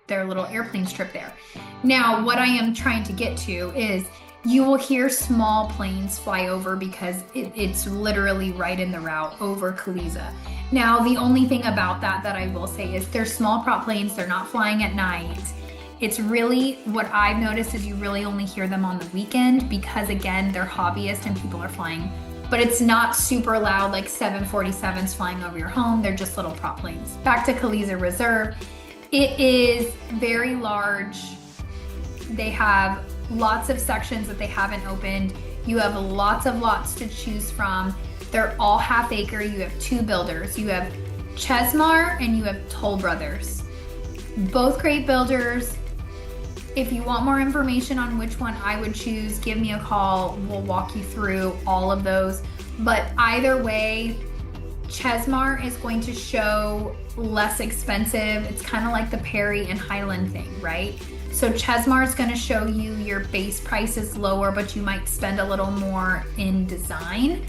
little airplane strip there. Now, what I am trying to get to is you will hear small planes fly over because it's literally right in the route over Creekside. Now, the only thing about that I will say is they're small prop planes. They're not flying at night. It's really, what I've noticed is you really only hear them on the weekend because, again, they're hobbyists and people are flying. But it's not super loud like 747s flying over your home. They're just little prop planes. Back to Creekside Reserve. It is very large. They have lots of sections that they haven't opened. You have lots of lots to choose from. They're all half acre. You have two builders. You have Chesmar and you have Toll Brothers. Both great builders. If you want more information on which one I would choose, give me a call. We'll walk you through all of those. But either way, Chesmar is going to show less expensive. It's kind of like the Perry and Highland thing, right? So Chesmar is going to show you your base price is lower, but you might spend a little more in design.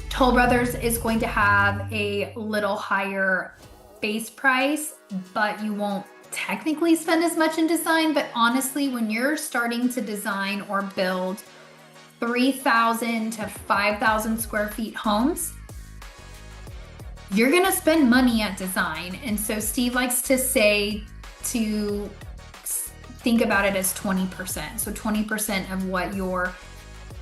Toll Brothers is going to have a little higher base price, but you won't technically spend as much in design. But honestly, when you're starting to design or build 3,000 to 5,000 square feet homes, you're gonna spend money at design. And so Steve likes to say to think about it as 20%. So 20% of what your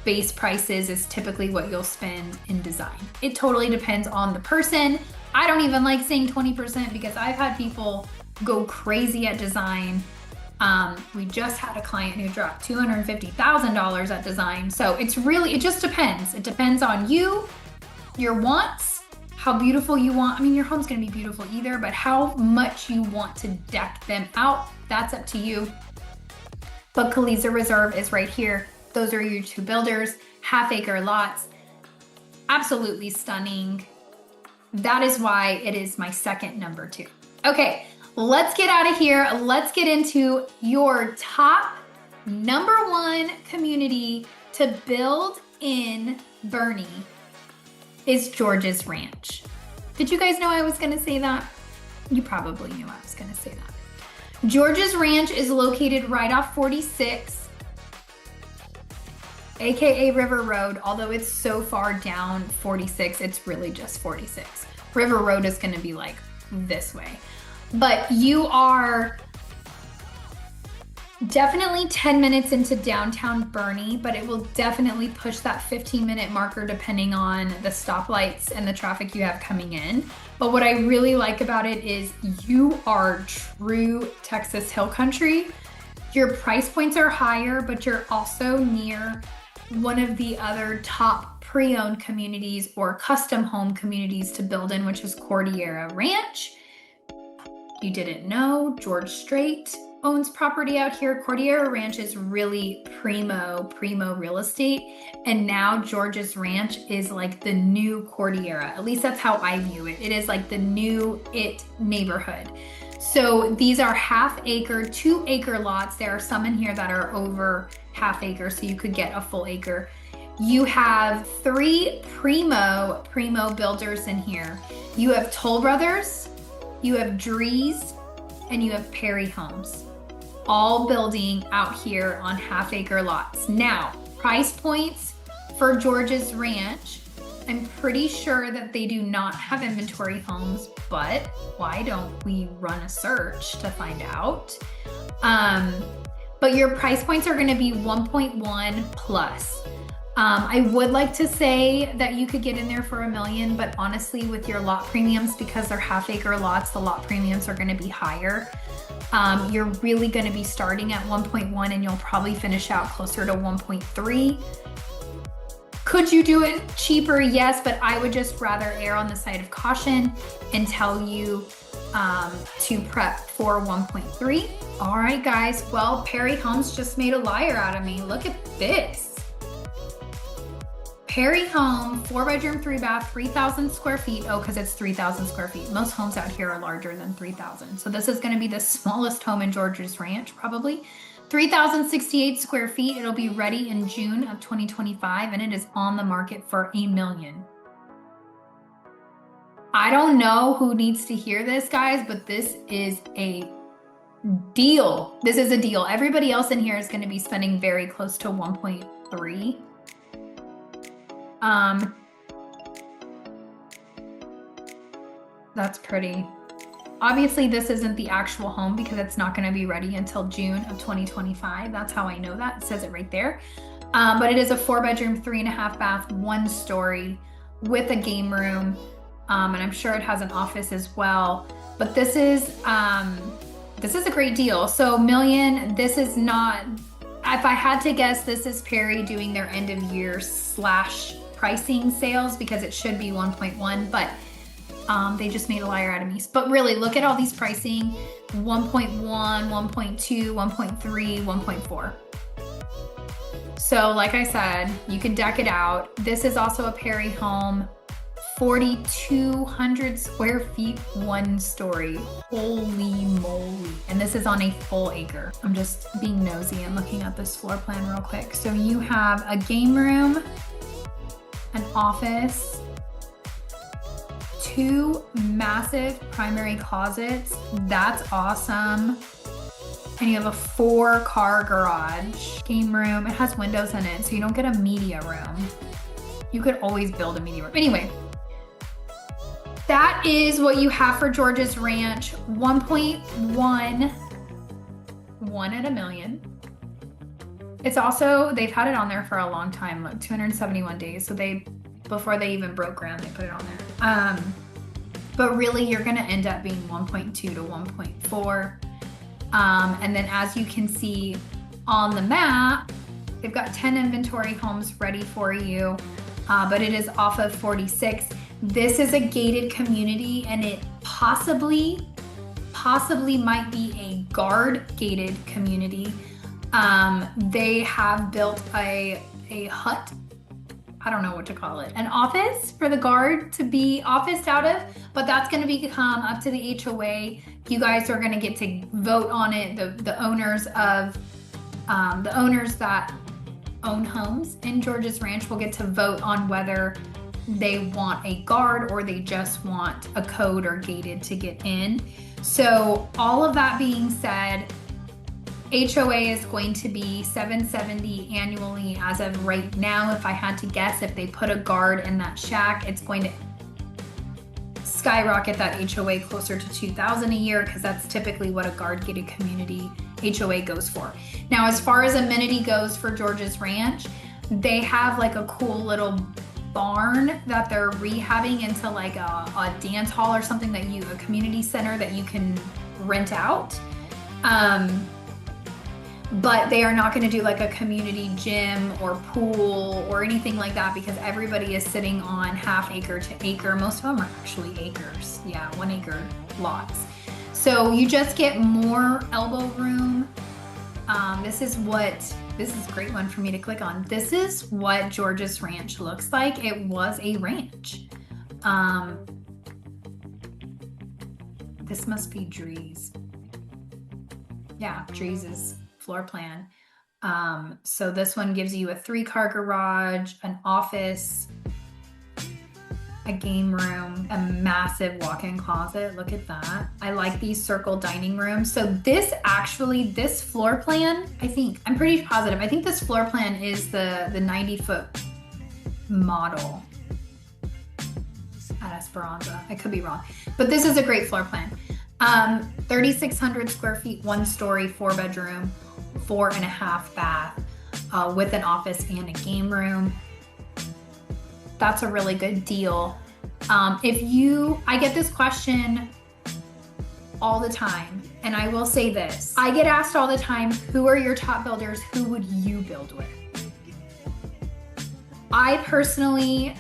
base price is typically what you'll spend in design. It totally depends on the person. I don't even like saying 20% because I've had people go crazy at design. We just had a client who dropped $250,000 at design. So it just depends. It depends on you, your wants, how beautiful you want. I mean, your home's gonna be beautiful either, but how much you want to deck them out, that's up to you. But Creekside Reserve is right here. Those are your two builders, half acre lots. Absolutely stunning. That is why it is my second number 2. Okay, let's get out of here. Let's get into your top number 1 community to build in Boerne is George's Ranch. Did you guys know I was gonna say that? You probably knew I was gonna say that. George's Ranch is located right off 46, AKA River Road, although it's so far down 46, it's really just 46. River Road is gonna be like this way. But you are definitely 10 minutes into downtown Boerne, but it will definitely push that 15-minute marker depending on the stoplights and the traffic you have coming in. But what I really like about it is you are true Texas Hill Country. Your price points are higher, but you're also near one of the other top pre-owned communities or custom home communities to build in, which is Cordillera Ranch. You didn't know, George Strait owns property out here. Cordillera Ranch is really primo real estate. And now George's Ranch is like the new Cordillera. At least that's how I view it. It is like the new neighborhood. So these are half acre, 2 acre lots. There are some in here that are over half acre, so you could get a full acre. You have 3 primo builders in here. You have Toll Brothers, you have Drees, and you have Perry Homes, all building out here on half acre lots. Now, price points for George's Ranch, I'm pretty sure that they do not have inventory homes, but why don't we run a search to find out? But your price points are gonna be 1.1 plus. I would like to say that you could get in there for $1 million, but honestly, with your lot premiums, because they're half acre lots, the lot premiums are gonna be higher. You're really gonna be starting at 1.1 and you'll probably finish out closer to 1.3. Could you do it cheaper? Yes, but I would just rather err on the side of caution and tell you to prep for 1.3. All right, guys. Well, Perry Homes just made a liar out of me. Look at this. Perry Home, 4-bedroom, 3-bath, 3,000 square feet. Oh, because it's 3,000 square feet. Most homes out here are larger than 3,000. So this is going to be the smallest home in George's Ranch, probably. 3,068 square feet. It'll be ready in June of 2025, and it is on the market for $1 million. I don't know who needs to hear this, guys, but this is a deal. This is a deal. Everybody else in here is going to be spending very close to 1.3. That's pretty. Obviously, this isn't the actual home because it's not going to be ready until June of 2025. That's how I know that. It says it right there. But it is a 4-bedroom, 3.5-bath, 1-story with a game room. And I'm sure it has an office as well. But this is a great deal. So $1 million, this is not, if I had to guess, this is Perry doing their end of year / pricing sales because it should be 1.1, but they just made a liar out of me. But really, look at all these pricing, 1.1, 1.2, 1.3, 1.4. So like I said, you can deck it out. This is also a Perry home, 4,200 square feet, 1-story. Holy moly. And this is on a full acre. I'm just being nosy and looking at this floor plan real quick. So you have a game room, an office, 2 massive primary closets. That's awesome. And you have a 4-car garage. Game room, it has windows in it, so you don't get a media room. You could always build a media room. Anyway, that is what you have for George's Ranch. 1.1, 1 at $1 million. It's also, they've had it on there for a long time, like 271 days. So before they even broke ground, they put it on there. But really you're gonna end up being 1.2 to 1.4. And then as you can see on the map, they've got 10 inventory homes ready for you, but it is off of 46. This is a gated community, and it possibly might be a guard gated community. They have built a hut, I don't know what to call it, an office for the guard to be officed out of, but that's going to become up to the HOA. You guys are going to get to vote on it. The owners that own homes in George's Ranch will get to vote on whether they want a guard or they just want a code or gated to get in. So all of that being said, HOA is going to be $770 annually as of right now. If I had to guess, if they put a guard in that shack, it's going to skyrocket that HOA closer to $2,000 a year, because that's typically what a guard gated community HOA goes for. Now, as far as amenity goes for George's Ranch, they have like a cool little barn that they're rehabbing into like a dance hall or something, that a community center that you can rent out. But they are not going to do like a community gym or pool or anything like that, because everybody is sitting on half acre to acre. Most of them are actually acres. Yeah, 1 acre lots. So you just get more elbow room. This is a great one for me to click on. This is what George's Ranch looks like. It was a ranch. This must be Drees. Yeah, Drees' floor plan. So this one gives you a 3-car garage, an office, a game room, a massive walk-in closet. Look at that. I like these circle dining rooms. So this floor plan, I'm pretty positive. I think this floor plan is the 90-foot model at Esperanza. I could be wrong, but this is a great floor plan. 3,600 square feet, 1-story, 4-bedroom, 4.5 bath, with an office and a game room. That's a really good deal. I get this question all the time, and I will say this. I get asked all the time, who are your top builders? Who would you build with? I personally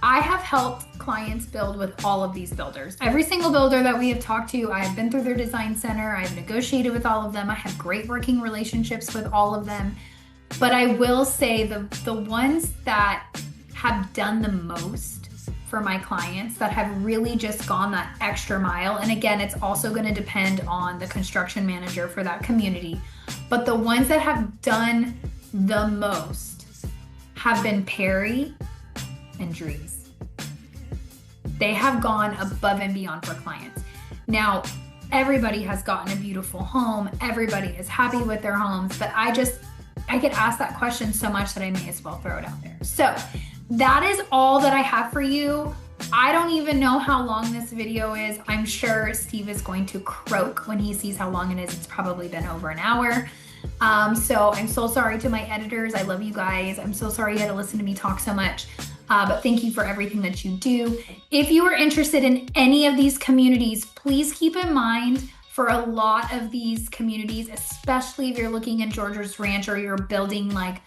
I have helped clients build with all of these builders. Every single builder that we have talked to, I have been through their design center. I've negotiated with all of them. I have great working relationships with all of them. But I will say the ones that have done the most for my clients, that have really just gone that extra mile. And again, it's also going to depend on the construction manager for that community. But the ones that have done the most have been Perry and Dries. They have gone above and beyond for clients. Now, everybody has gotten a beautiful home. Everybody is happy with their homes, but I get asked that question so much that I may as well throw it out there. So that is all that I have for you. I don't even know how long this video is. I'm sure Steve is going to croak when he sees how long it is. It's probably been over an hour. So I'm so sorry to my editors. I love you guys. I'm so sorry you had to listen to me talk so much. But thank you for everything that you do. If you are interested in any of these communities, please keep in mind for a lot of these communities, especially if you're looking at George's Ranch or you're building like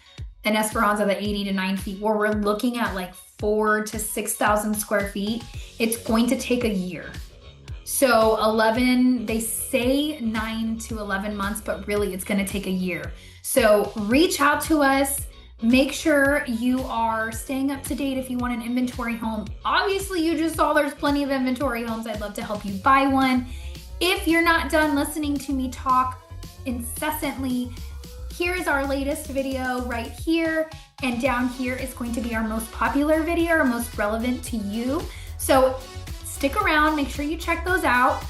an Esperanza that 80 to 9 feet, where we're looking at like 4,000 to 6,000 square feet, it's going to take a year. So 11, they say 9 to 11 months, but really it's going to take a year. So reach out to us. Make sure you are staying up to date if you want an inventory home. Obviously, you just saw there's plenty of inventory homes. I'd love to help you buy one. If you're not done listening to me talk incessantly, here is our latest video right here. And down here is going to be our most popular video, or most relevant to you. So stick around, make sure you check those out.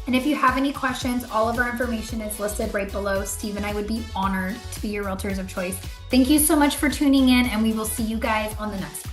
And if you have any questions, all of our information is listed right below. Steve and I would be honored to be your realtors of choice. Thank you so much for tuning in, and we will see you guys on the next one.